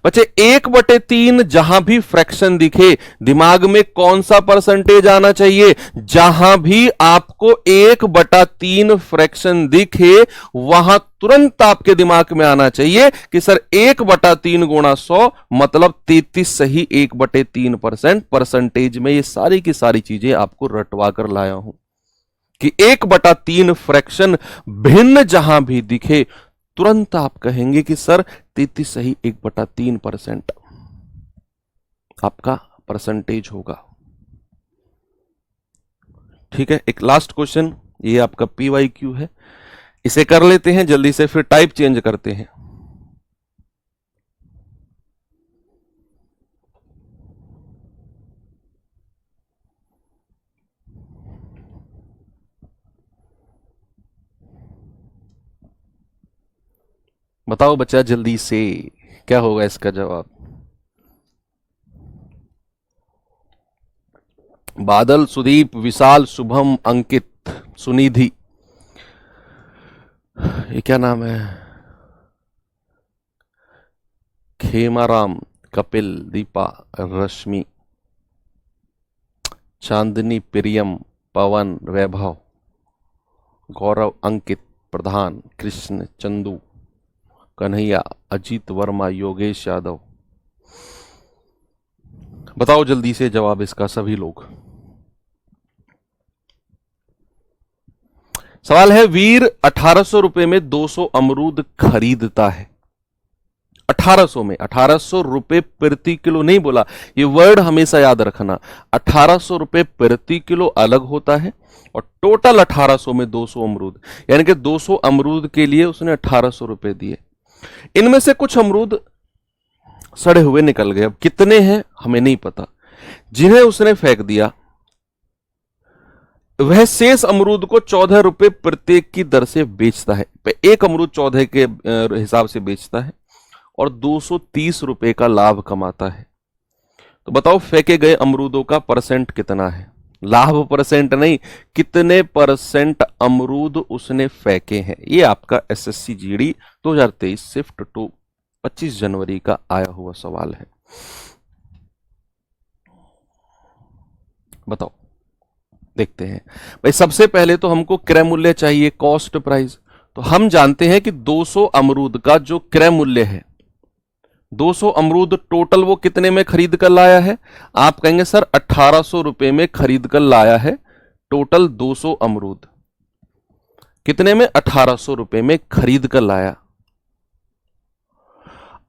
बच्चे 1/3 जहां भी फ्रैक्शन दिखे दिमाग में कौन सा परसेंटेज आना चाहिए? जहां भी आपको 1/3 फ्रैक्शन दिखे वहां तुरंत आपके दिमाग में आना चाहिए कि सर 1/3 गुणा 100 मतलब 33 सही 1/3% परसेंटेज में। ये सारी की सारी चीजें आपको रटवा कर लाया हूं कि 1/3 फ्रैक्शन भिन्न जहां भी दिखे तुरंत आप कहेंगे कि सर 33 सही 1/3% आपका परसेंटेज होगा। ठीक है, एक लास्ट क्वेश्चन, ये आपका PYQ है, इसे कर लेते हैं जल्दी से, फिर टाइप चेंज करते हैं। बताओ बच्चा जल्दी से, क्या होगा इसका जवाब? बादल, सुदीप, विशाल, शुभम, अंकित, सुनिधि, ये क्या नाम है? खेमाराम, कपिल, दीपा, रश्मि, चांदनी, प्रियम, पवन, वैभव, गौरव, अंकित, प्रधान, कृष्ण, चंदू, कन्हैया, अजीत वर्मा, योगेश यादव। बताओ जल्दी से जवाब इसका सभी लोग। सवाल है, वीर 1800 रुपए में 200 अमरूद खरीदता है। 1800 में, 1800 रुपए प्रति किलो नहीं बोला, ये वर्ड हमेशा याद रखना। 1800 रुपए प्रति किलो अलग होता है और टोटल 1800 में 200 अमरूद, यानी कि 200 अमरूद के लिए उसने 1800 रुपए दिए। इनमें से कुछ अमरूद सड़े हुए निकल गए, अब कितने हैं हमें नहीं पता। जिन्हें उसने फेंक दिया वह शेष अमरूद को 14 रुपए प्रत्येक की दर से बेचता है। एक अमरूद 14 के हिसाब से बेचता है और 230 रुपए का लाभ कमाता है। तो बताओ फेंके गए अमरूदों का परसेंट कितना है? लाभ परसेंट नहीं, कितने परसेंट अमरूद उसने फेंके हैं। ये आपका SSC GD 2023 शिफ्ट टू 25 जनवरी का आया हुआ सवाल है। बताओ, देखते हैं भाई। सबसे पहले तो हमको क्रय मूल्य चाहिए, कॉस्ट प्राइस। तो हम जानते हैं कि 200 अमरूद का जो क्रय मूल्य है, 200 अमरूद टोटल वो कितने में खरीद कर लाया है? आप कहेंगे सर 1800 रुपए में खरीद कर लाया है। टोटल 200 अमरूद कितने में? 1800 रुपए में खरीद कर लाया।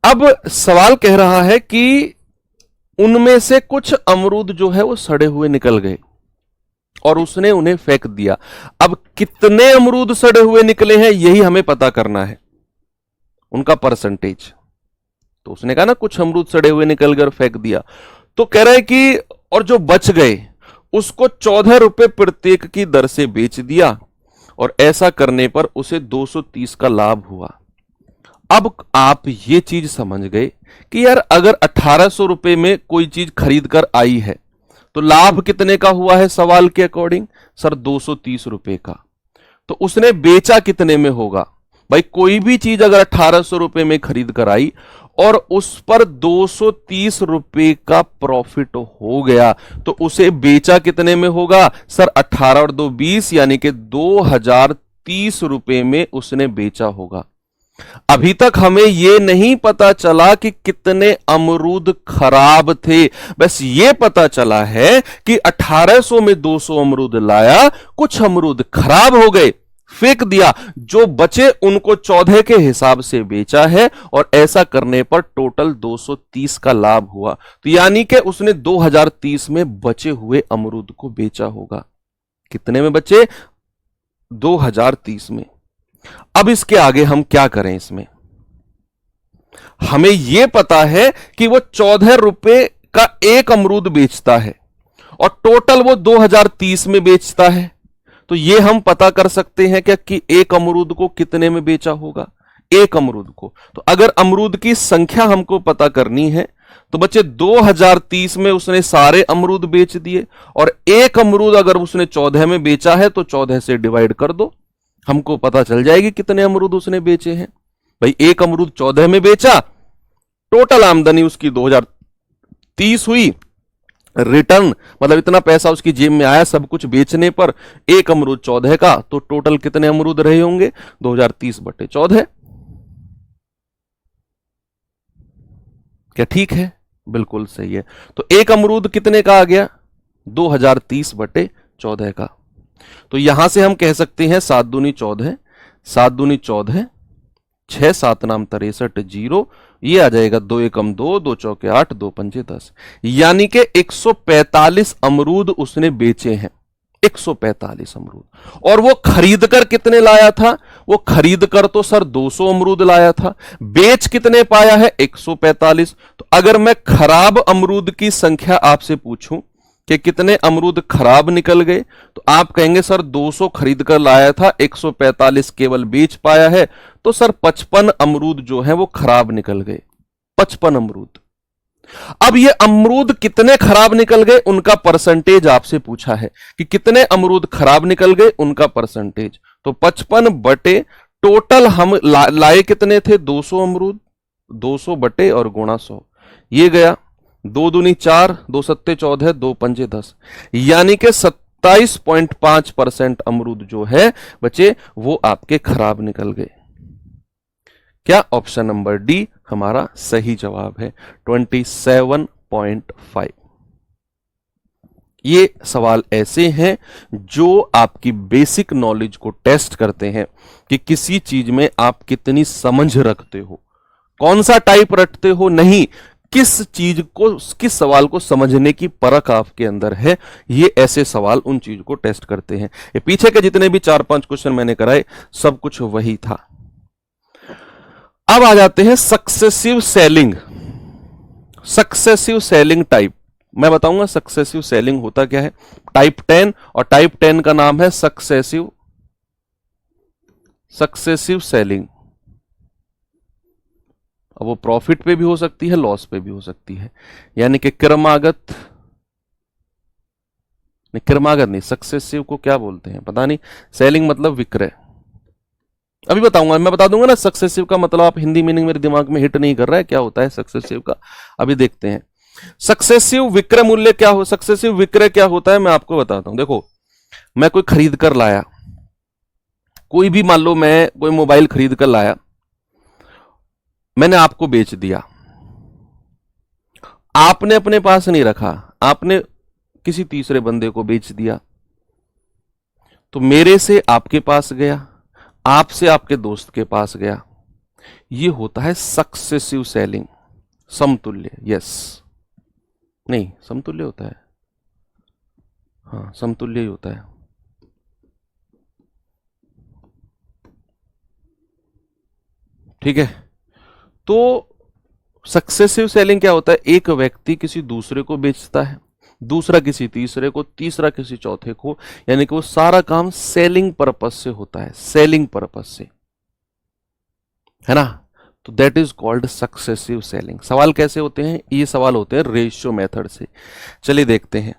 अब सवाल कह रहा है कि उनमें से कुछ अमरूद जो है वो सड़े हुए निकल गए और उसने उन्हें फेंक दिया। अब कितने अमरूद सड़े हुए निकले हैं यही हमें पता करना है, उनका परसेंटेज। तो उसने कहा ना कुछ अमरूद सड़े हुए निकल गए और फेंक दिया, तो कह रहा है कि और जो बच गए उसको 14 रुपए प्रत्येक की दर से बेच दिया और ऐसा करने पर उसे 230 का लाभ हुआ। अब आप ये चीज समझ गए कि यार अगर 1800 रुपए में कोई चीज खरीद कर आई है तो लाभ कितने का हुआ है सवाल के अकॉर्डिंग? सर 230 रुपए का। तो उसने बेचा कितने में होगा? भाई कोई भी चीज अगर 1800 रुपए में खरीद कर आई और उस पर 230 रुपए का प्रॉफिट हो गया तो उसे बेचा कितने में होगा? सर 18 और 2 20, यानी कि 2030 रुपए में उसने बेचा होगा। अभी तक हमें यह नहीं पता चला कि कितने अमरूद खराब थे, बस ये पता चला है कि 1800 में 200 अमरूद लाया, कुछ अमरूद खराब हो गए फेंक दिया, जो बचे उनको 14 के हिसाब से बेचा है, और ऐसा करने पर टोटल 230 का लाभ हुआ। तो यानी कि उसने 2030 में बचे हुए अमरूद को बेचा होगा। कितने में बचे? 2030 में। अब इसके आगे हम क्या करें? इसमें हमें यह पता है कि वो 14 रुपए का एक अमरूद बेचता है और टोटल वो 2030 में बेचता है। तो ये हम पता कर सकते हैं क्या कि एक अमरूद को कितने में बेचा होगा? एक अमरूद को। तो अगर अमरूद की संख्या हमको पता करनी है तो बच्चे 2030 में उसने सारे अमरूद बेच दिए, और एक अमरूद अगर उसने 14 में बेचा है तो 14 से डिवाइड कर दो, हमको पता चल जाएगी कितने अमरूद उसने बेचे हैं। भाई एक अमरूद 14 में बेचा, टोटल आमदनी उसकी 2030 हुई, रिटर्न मतलब इतना पैसा उसकी जेब में आया सब कुछ बेचने पर, एक अमरूद 14 का, तो टोटल कितने अमरूद रहे होंगे? 2030/14। क्या ठीक है? बिल्कुल सही है। तो एक अमरूद कितने का आ गया? 2030/14 का। तो यहां से हम कह सकते हैं 7 दूनी 14, 7 दूनी 14, 6 7 नाम 63, 0, ये आ जाएगा 2 एकम 2, 2 चौके 8, 2 पंजे 10, यानी कि 145 अमरूद उसने बेचे हैं। 145 अमरूद। और वो खरीद कर कितने लाया था? वो खरीद कर तो सर 200 अमरूद लाया था। बेच कितने पाया है? 145। तो अगर मैं खराब अमरूद की संख्या आपसे पूछूं कि कितने अमरूद खराब निकल गए, तो आप कहेंगे सर 200 खरीद कर लाया था, 145 केवल बेच पाया है, तो सर 55 अमरूद जो है वो खराब निकल गए। 55 अमरूद। अब ये अमरूद कितने खराब निकल गए उनका परसेंटेज आपसे पूछा है कि कितने अमरूद खराब निकल गए उनका परसेंटेज। तो 55 बटे टोटल हम लाए कितने थे? 200 अमरूद, 200 बटे और गुणा 100, ये गया 2 दूनी 4, 2 सत्ते 14, 2 पंजे 10, यानी कि 27.5% अमरूद जो है बच्चे वो आपके खराब निकल गए। क्या ऑप्शन नंबर डी हमारा सही जवाब है? 27.5। ये सवाल ऐसे हैं जो आपकी बेसिक नॉलेज को टेस्ट करते हैं कि किसी चीज में आप कितनी समझ रखते हो, कौन सा टाइप रखते हो, नहीं किस चीज को, किस सवाल को समझने की परख आपके अंदर है। ये ऐसे सवाल उन चीज को टेस्ट करते हैं। ये पीछे के जितने भी 4-5 क्वेश्चन मैंने कराए सब कुछ वही था। अब आ जाते हैं successive selling. Successive selling type मैं बताऊंगा। सक्सेसिव सेलिंग होता क्या है? टाइप 10, और टाइप 10 का नाम है सक्सेसिव सेलिंग। अब वो प्रॉफिट पे भी हो सकती है, लॉस पे भी हो सकती है, यानी कि क्रमागत नहीं, सक्सेसिव को क्या बोलते हैं पता नहीं। सेलिंग मतलब विक्रय। अभी बताऊंगा, मैं बता दूंगा ना सक्सेसिव का मतलब। आप हिंदी मीनिंग मेरे दिमाग में हिट नहीं कर रहा है क्या होता है सक्सेसिव का, अभी देखते हैं। सक्सेसिव विक्रय मूल्य क्या हो, सक्सेसिव विक्रय क्या होता है मैं आपको बताता हूं। देखो, मैं कोई खरीद कर लाया, कोई भी मान लो मैं कोई मोबाइल खरीद कर लाया, मैंने आपको बेच दिया, आपने अपने पास नहीं रखा, आपने किसी तीसरे बंदे को बेच दिया, तो मेरे से आपके पास गया, आपसे आपके दोस्त के पास गया। ये होता है सक्सेसिव सेलिंग। समतुल्य, यस, नहीं समतुल्य होता है, हाँ समतुल्य ही होता है। ठीक है, तो सक्सेसिव सेलिंग क्या होता है? एक व्यक्ति किसी दूसरे को बेचता है, दूसरा किसी तीसरे को, तीसरा किसी चौथे को, यानी कि वो सारा काम सेलिंग पर्पस से होता है, सेलिंग पर्पस से, है ना। तो that is called successive selling. सवाल कैसे होते हैं? ये सवाल होते हैं रेशियो मेथड से। चलिए देखते हैं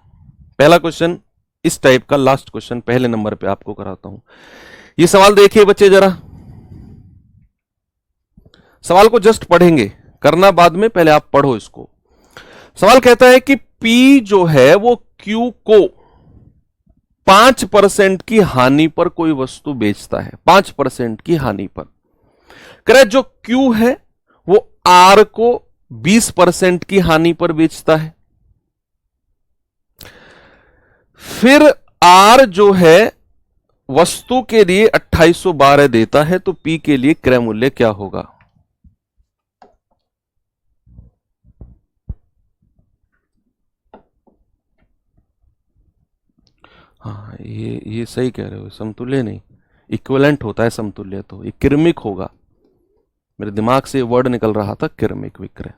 पहला क्वेश्चन इस टाइप का, लास्ट क्वेश्चन पहले नंबर पे आपको कराता हूं। ये सवाल देखिए बच्चे जरा, सवाल को जस्ट पढ़ेंगे, करना बाद में, पहले आप पढ़ो इसको। सवाल कहता है कि P जो है वो Q को 5% की हानि पर कोई वस्तु बेचता है, 5% की हानि पर। कह जो Q है वो R को 20% की हानि पर बेचता है। फिर R जो है वस्तु के लिए 2812 देता है तो P के लिए क्रय मूल्य क्या होगा? हाँ, ये सही कह रहे हो, समतुल्य नहीं, इक्विवेलेंट होता है समतुल्य, तो ये क्रमिक होगा। मेरे दिमाग से वर्ड निकल रहा था क्रमिक विक्रय।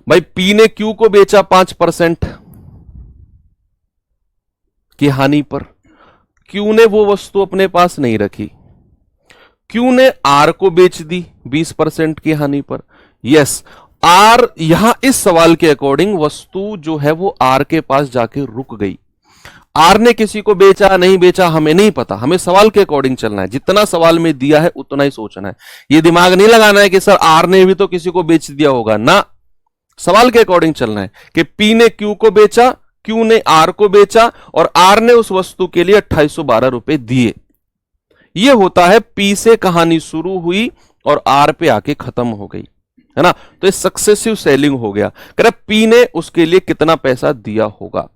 भाई P ने Q को बेचा 5% की हानि पर, Q ने वो वस्तु अपने पास नहीं रखी, Q ने R को बेच दी 20% की हानि पर। यस, R यहां इस सवाल के अकॉर्डिंग वस्तु जो है वो R के पास जाके रुक गई। R ने किसी को बेचा नहीं बेचा हमें नहीं पता, हमें सवाल के अकॉर्डिंग चलना है, जितना सवाल में दिया है उतना ही सोचना है। ये दिमाग नहीं लगाना है कि सर R ने भी तो किसी को बेच दिया होगा ना, सवाल के अकॉर्डिंग चलना है कि P ने Q को बेचा, Q ने R को बेचा और R ने उस वस्तु के लिए 2812 रुपए दिए। यह होता है P से कहानी शुरू हुई और R पे आके खत्म हो गई, है ना। तो ये सक्सेसिव सेलिंग हो गया। कह रहा P ने उसके लिए कितना पैसा दिया होगा।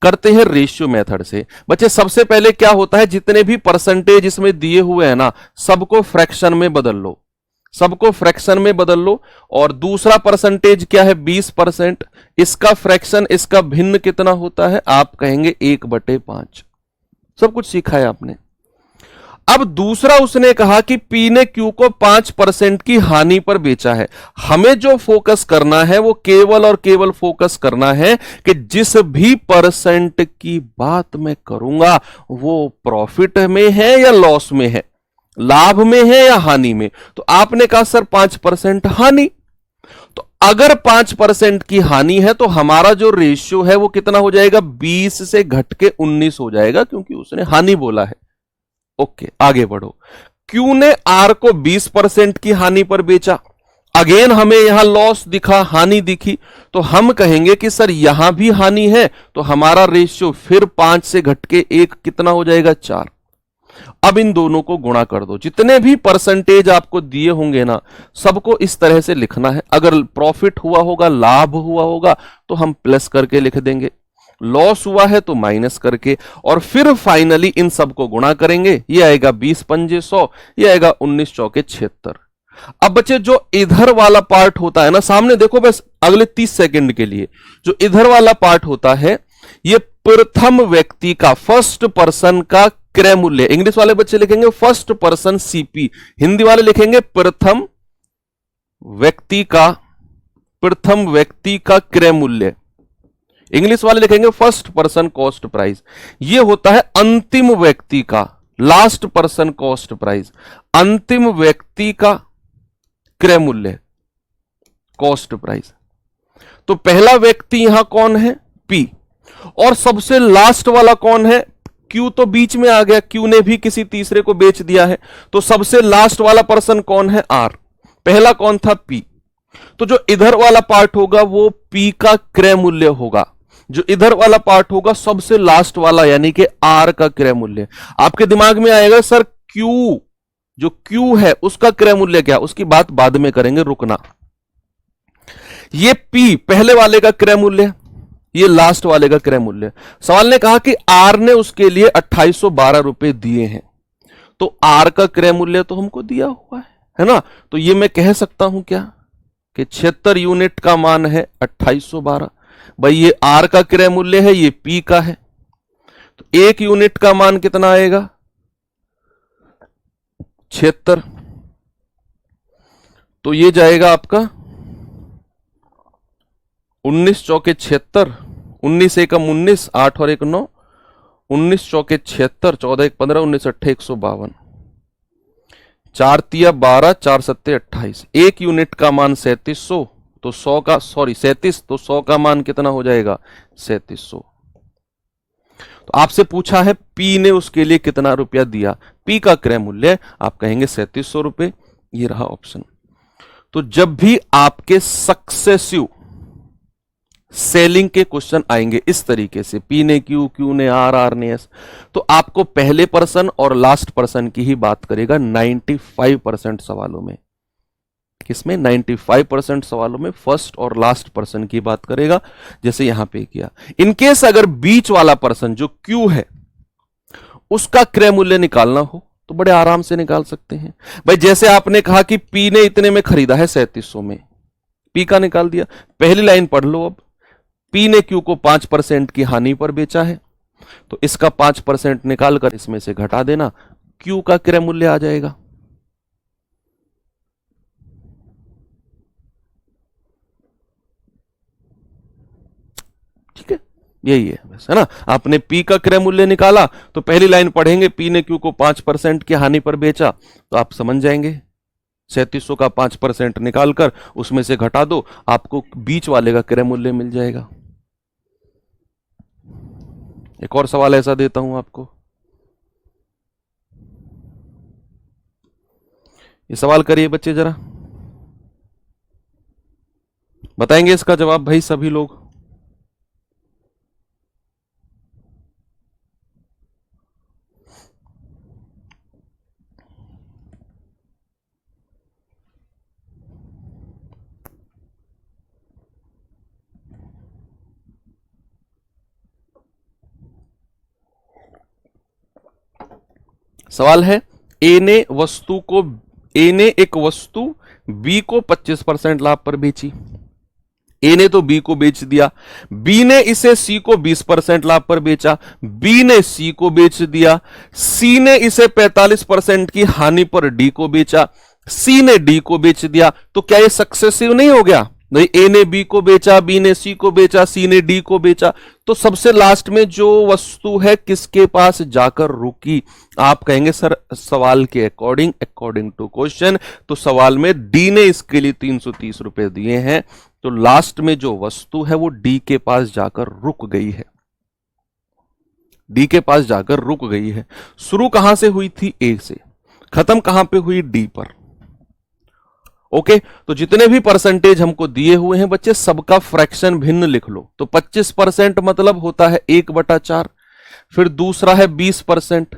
करते हैं रेशियो मेथड से। बच्चे सबसे पहले क्या होता है, जितने भी परसेंटेज इसमें दिए हुए हैं ना, सबको फ्रैक्शन में बदल लो, सबको फ्रैक्शन में बदल लो। और दूसरा परसेंटेज क्या है 20%, इसका फ्रैक्शन इसका भिन्न कितना होता है, आप कहेंगे 1/5। सब कुछ सीखा है आपने। अब दूसरा उसने कहा कि P ने Q को 5% की हानि पर बेचा है। हमें जो फोकस करना है वो केवल और केवल फोकस करना है कि जिस भी परसेंट की बात मैं करूंगा वो प्रॉफिट में है या लॉस में है, लाभ में है या हानि में। तो आपने कहा सर 5% हानि, तो अगर 5% की हानि है तो हमारा जो रेशियो है वो कितना हो जाएगा, 20 से घट के 19 हो जाएगा, क्योंकि उसने हानि बोला है। ओके, आगे बढ़ो। Q ने R को 20% की हानि पर बेचा, अगेन हमें यहां लॉस दिखा, हानि दिखी, तो हम कहेंगे कि सर यहां भी हानि है, तो हमारा रेशियो फिर 5 से घट के 1 कितना हो जाएगा, 4। अब इन दोनों को गुणा कर दो, जितने भी परसेंटेज आपको दिए होंगे ना, सबको इस तरह से लिखना है। अगर प्रॉफिट हुआ होगा, लाभ हुआ होगा, तो हम प्लस करके लिख देंगे, लॉस हुआ है तो माइनस करके, और फिर फाइनली इन सबको गुणा करेंगे। ये आएगा 20 पंजे 100, ये आएगा 19 चौके 76। अब बच्चे जो इधर वाला पार्ट होता है ना, सामने देखो बस अगले 30 सेकंड के लिए, जो इधर वाला पार्ट होता है ये प्रथम व्यक्ति का, फर्स्ट पर्सन का क्रय मूल्य। इंग्लिश वाले बच्चे लिखेंगे फर्स्ट पर्सन सीपी, हिंदी वाले लिखेंगे प्रथम व्यक्ति का, प्रथम व्यक्ति का क्रय मूल्य। इंग्लिश वाले लिखेंगे फर्स्ट पर्सन कॉस्ट प्राइस। यह होता है अंतिम व्यक्ति का, लास्ट पर्सन कॉस्ट प्राइस, अंतिम व्यक्ति का क्रय मूल्य, कॉस्ट प्राइस। तो पहला व्यक्ति यहां कौन है, P, और सबसे लास्ट वाला कौन है, Q। तो बीच में आ गया, Q ने भी किसी तीसरे को बेच दिया है, तो सबसे लास्ट वाला पर्सन कौन है, R। पहला कौन था, P। तो जो इधर वाला पार्ट होगा वो P का क्रय मूल्य होगा, जो इधर वाला पार्ट होगा सबसे लास्ट वाला यानी कि R का क्रय मूल्य। आपके दिमाग में आएगा सर Q, जो Q है उसका क्रय मूल्य क्या, उसकी बात बाद में करेंगे, रुकना। ये P पहले वाले का क्रय मूल्य, ये लास्ट वाले का क्रय मूल्य। सवाल ने कहा कि R ने उसके लिए 2812 रुपए दिए हैं, तो R का क्रय मूल्य तो हमको दिया हुआ है ना। तो ये मैं कह सकता हूं क्या कि 76 यूनिट का मान है 2812। भाई ये R का क्रय मूल्य है, ये P का है, तो 1 यूनिट का मान कितना आएगा, 76। तो ये जाएगा आपका 19 चौके 76, 19 एकम 19, 8 और 1 9, 19 चौके 76, 14 1 15, 19 अट्ठे 152, 4 तिया 12, 4 सत्ते 28। 1 यूनिट का मान 3700, तो 100 का 37, तो 100 का मान कितना हो जाएगा, 3700। तो आपसे पूछा है P ने उसके लिए कितना रुपया दिया, P का क्रय मूल्य आप कहेंगे 3700 रुपए। ये रहा ऑप्शन। तो जब भी आपके सक्सेसिव सेलिंग के क्वेश्चन आएंगे इस तरीके से, P ने Q, Q ने R, R ने S, तो आपको पहले पर्सन और लास्ट पर्सन की ही बात करेगा 95% सवालों में। किसमें 95% सवालों में फर्स्ट और लास्ट पर्सन की बात करेगा, जैसे यहां पे किया। इनकेस अगर बीच वाला पर्सन जो क्यू है उसका क्रय मूल्य निकालना हो तो बड़े आराम से निकाल सकते हैं भाई। जैसे आपने कहा कि पी ने इतने में खरीदा है 3700 में, पी का निकाल दिया। पहली लाइन पढ़ लो अब, पी ने क्यू को 5% की हानि पर बेचा है, तो इसका 5% निकालकर इसमें से घटा देना, क्यू का क्रय मूल्य आ जाएगा। ठीक है, यही है बस, है ना। आपने पी का क्रय मूल्य निकाला तो पहली लाइन पढ़ेंगे, पी ने क्यू को 5% की हानि पर बेचा, तो आप समझ जाएंगे 3700 का 5% निकालकर उसमें से घटा दो, आपको बीच वाले का क्रय मूल्य मिल जाएगा। एक और सवाल ऐसा देता हूं आपको, ये सवाल करिए बच्चे, जरा बताएंगे इसका जवाब भाई सभी लोग। सवाल है, ए ने एक वस्तु बी को 25% लाभ पर बेची। ए ने तो बी को बेच दिया, बी ने इसे सी को 20% लाभ पर बेचा, बी ने सी को बेच दिया, सी ने इसे 45% की हानि पर डी को बेचा, सी ने डी को बेच दिया। तो क्या ये सक्सेसिव नहीं हो गया भाई? ए ने बी को बेचा, बी ने सी को बेचा, सी ने डी को बेचा, तो सबसे लास्ट में जो वस्तु है किसके पास जाकर रुकी? आप कहेंगे सर सवाल के अकॉर्डिंग टू क्वेश्चन, तो सवाल में डी ने इसके लिए 330 रुपए दिए हैं, तो लास्ट में जो वस्तु है वो डी के पास जाकर रुक गई है, डी के पास जाकर रुक गई है। शुरू कहां से हुई थी? ए से, खत्म कहां पे हुई? डी पर। ओके, तो जितने भी परसेंटेज हमको दिए हुए हैं बच्चे, सबका फ्रैक्शन भिन्न लिख लो। तो 25% मतलब होता है 1/4, फिर दूसरा है 20%,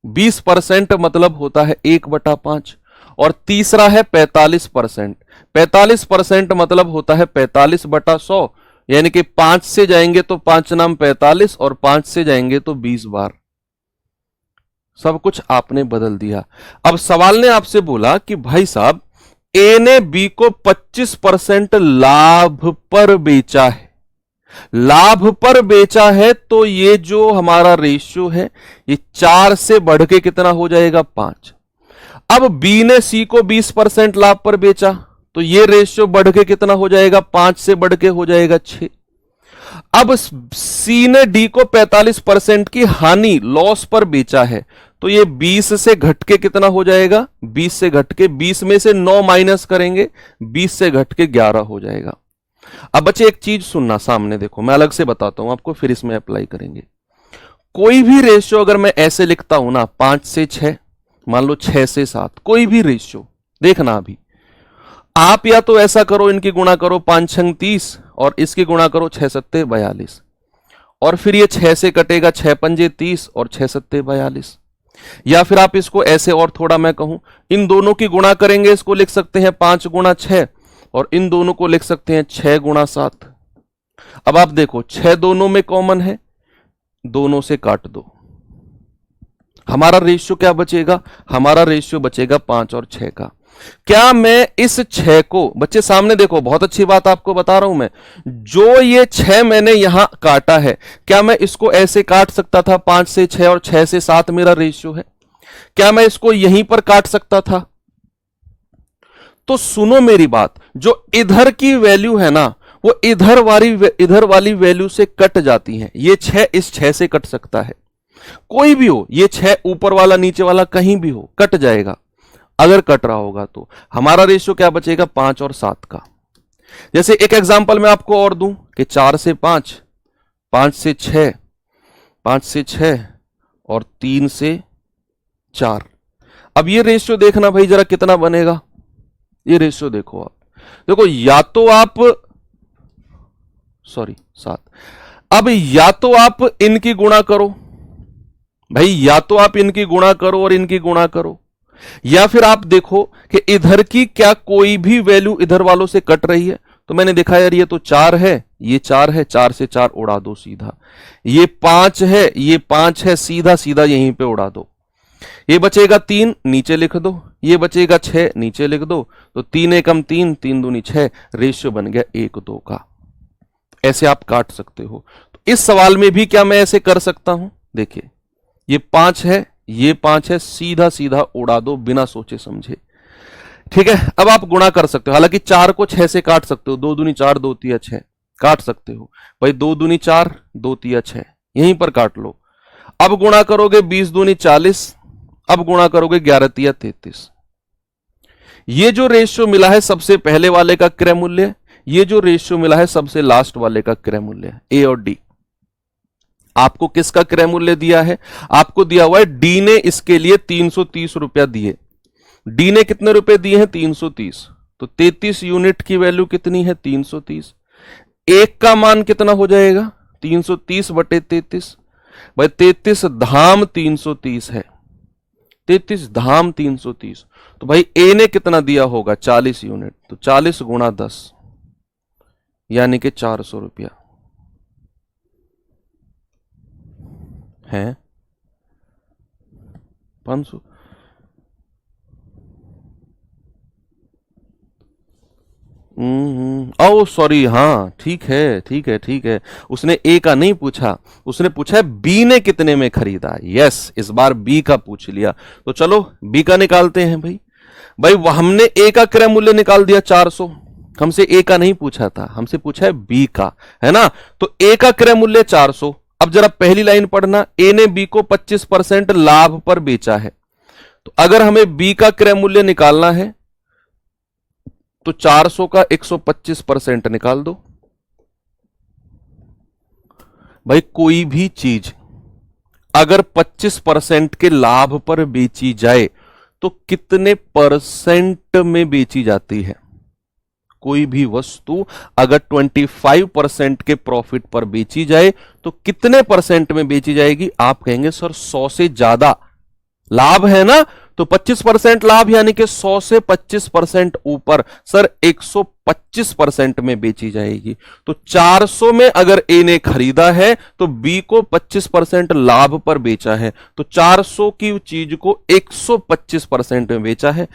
20% मतलब होता है 1/5, और तीसरा है 45%, 45% मतलब होता है 45/100, यानी कि 5 से जाएंगे तो 5 नाम 45 और 5 से जाएंगे तो 20 बार। सब कुछ आपने बदल दिया। अब सवाल ने आपसे बोला कि भाई साहब ए ने बी को 25% लाभ पर बेचा है, लाभ पर बेचा है, तो ये जो हमारा रेशियो है ये 4 से बढ़ के कितना हो जाएगा? 5। अब बी ने सी को 20% लाभ पर बेचा, तो ये रेशियो बढ़ के कितना हो जाएगा? 5 से बढ़ के हो जाएगा 6। अब सी ने डी को 45% की हानि लॉस पर बेचा है, तो ये 20 से घट के कितना हो जाएगा? 20 से घट के, 20 में से 9 माइनस करेंगे, 20 से घट के 11 हो जाएगा। अब बच्चे एक चीज सुनना, सामने देखो, मैं अलग से बताता हूं आपको, फिर इसमें अप्लाई करेंगे। कोई भी रेशियो अगर मैं ऐसे लिखता हूं ना, 5 से 6, मान लो 6 से 7, कोई भी रेशियो देखना, अभी आप या तो ऐसा करो, इनकी गुणा करो 5 छंग 30 और इसकी गुणा करो 6 सत्ते 42, और फिर ये 6 से कटेगा 6 पंजे 30 और 6 सत्ते 42। या फिर आप इसको ऐसे और थोड़ा मैं कहूं, इन दोनों की गुणा करेंगे, इसको लिख सकते हैं 5 गुणा 6, और इन दोनों को लिख सकते हैं 6 गुणा 7। अब आप देखो 6 दोनों में कॉमन है, दोनों से काट दो, हमारा रेशियो क्या बचेगा? हमारा रेशियो बचेगा 5 और 6 का। क्या मैं इस 6 को, बच्चे सामने देखो, बहुत अच्छी बात आपको बता रहा हूं मैं, जो ये 6 मैंने यहां काटा है, क्या मैं इसको ऐसे काट सकता था 5 से 6 और 6 से 7 मेरा रेशियो है? क्या मैं इसको यहीं पर काट सकता था? तो सुनो मेरी बात, जो इधर की वैल्यू है ना, वो इधर वाली वैल्यू से कट जाती है। ये 6 इस 6 से कट सकता है, कोई भी हो, ये 6 ऊपर वाला नीचे वाला कहीं भी हो, कट जाएगा। अगर कट रहा होगा तो हमारा रेशियो क्या बचेगा? 5 और 7 का। जैसे एक एग्जांपल मैं आपको और दूं कि 4 से 5, 5 से 6, 5 से 6 और 3 से 4। अब ये रेशियो देखना भाई जरा कितना बनेगा, ये रेशियो देखो आप, देखो या तो आप, सॉरी 7, अब या तो आप इनकी गुणा करो भाई, या तो आप इनकी गुणा करो और इनकी गुणा करो, या फिर आप देखो कि इधर की क्या कोई भी वैल्यू इधर वालों से कट रही है, तो मैंने देखा यार ये तो 4 है, ये 4 है, 4 से 4 उड़ा दो सीधा, ये 5 है, ये 5 है, सीधा सीधा यहीं पे उड़ा दो, ये बचेगा 3 नीचे लिख दो, ये बचेगा 6 नीचे लिख दो, तो 3 एकम 3, 3 दूनी 6, रेशियो बन गया 1-2 का। ऐसे आप काट सकते हो। तो इस सवाल में भी क्या मैं ऐसे कर सकता हूं, देखिए ये 5 है, ये 5 है, सीधा सीधा उड़ा दो बिना सोचे समझे। ठीक है, अब आप गुणा कर सकते हो, हालांकि 4 को 6 से काट सकते हो, 2 दूनी 4, 2 तिया 6 काट सकते हो भाई, 2 दूनी 4, 2 तिया 6 यहीं पर काट लो। अब गुणा करोगे 20 दूनी 40, अब गुणा करोगे 11 तिया 33। ये जो रेशियो मिला है सबसे पहले वाले का क्रय मूल्य, ये जो रेशियो मिला है सबसे लास्ट वाले का क्रय मूल्य, ए और डी। आपको किसका क्रय मूल्य दिया है, आपको दिया हुआ है डी ने इसके लिए 330 रुपया दिए। डी ने कितने रुपए दिए हैं, 330, तो 33 यूनिट की वैल्यू कितनी है, 330। एक का मान कितना हो जाएगा, 330 बटे 33, भाई 33 धाम 330 है, 33 धाम 330, तो भाई ए ने कितना दिया होगा, 40 यूनिट, तो 40 गुणा 10 यानी कि 400 रुपया है, 500। ओ सॉरी, हाँ ठीक है ठीक है ठीक है, उसने ए का नहीं पूछा, उसने पूछा है बी ने कितने में खरीदा। यस, इस बार बी का पूछ लिया, तो चलो बी का निकालते हैं भाई। भाई हमने ए का क्रय मूल्य निकाल दिया 400, हमसे ए का नहीं पूछा था, हमसे पूछा है बी का, है ना। तो ए का क्रय मूल्य 400। अब जरा पहली लाइन पढ़ना, ए ने बी को 25% लाभ पर बेचा है, तो अगर हमें बी का क्रय मूल्य निकालना है तो 400 का 125% निकाल दो। भाई कोई भी चीज अगर 25% के लाभ पर बेची जाए तो कितने परसेंट में बेची जाती है, कोई भी वस्तु अगर 25% के प्रॉफिट पर बेची जाए तो कितने परसेंट में बेची जाएगी, आप कहेंगे सर 100 से ज्यादा लाभ है ना, तो 25% लाभ यानी कि 100 से 25% ऊपर, सर 125% में बेची जाएगी। तो 400 में अगर ए ने खरीदा है तो बी को 25% लाभ पर बेचा है, तो 400 की चीज को 125% में बेचा है।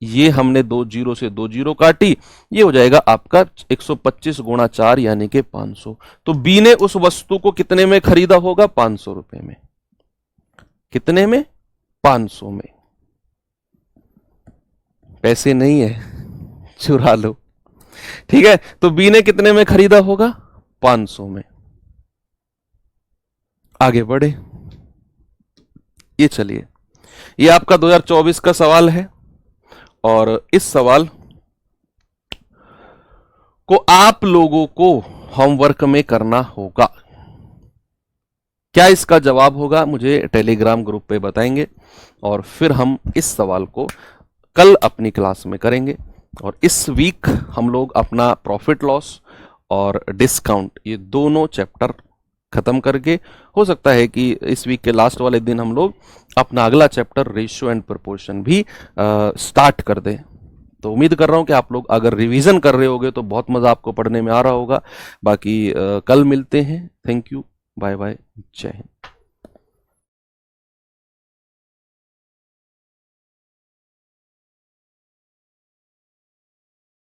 ये हमने 2 जीरो से 2 जीरो काटी, ये हो जाएगा आपका 125 गुणा 4 यानी कि 500। तो बी ने उस वस्तु को कितने में खरीदा होगा, 500 रुपए में। कितने में, 500 में। पैसे नहीं है, चुरा लो। ठीक है, तो बी ने कितने में खरीदा होगा, 500 में। आगे बढ़े, ये चलिए, ये आपका 2024 का सवाल है और इस सवाल को आप लोगों को होमवर्क में करना होगा। क्या इसका जवाब होगा मुझे टेलीग्राम ग्रुप पे बताएंगे और फिर हम इस सवाल को कल अपनी क्लास में करेंगे। और इस वीक हम लोग अपना प्रॉफिट लॉस और डिस्काउंट ये दोनों चैप्टर खत्म करके, हो सकता है कि इस वीक के लास्ट वाले दिन हम लोग अपना अगला चैप्टर रेशियो एंड प्रोपोर्शन भी स्टार्ट कर दें। तो उम्मीद कर रहा हूं कि आप लोग अगर रिवीजन कर रहे होगे तो बहुत मजा आपको पढ़ने में आ रहा होगा। बाकी कल मिलते हैं। थैंक यू, बाय बाय, जय हिंद।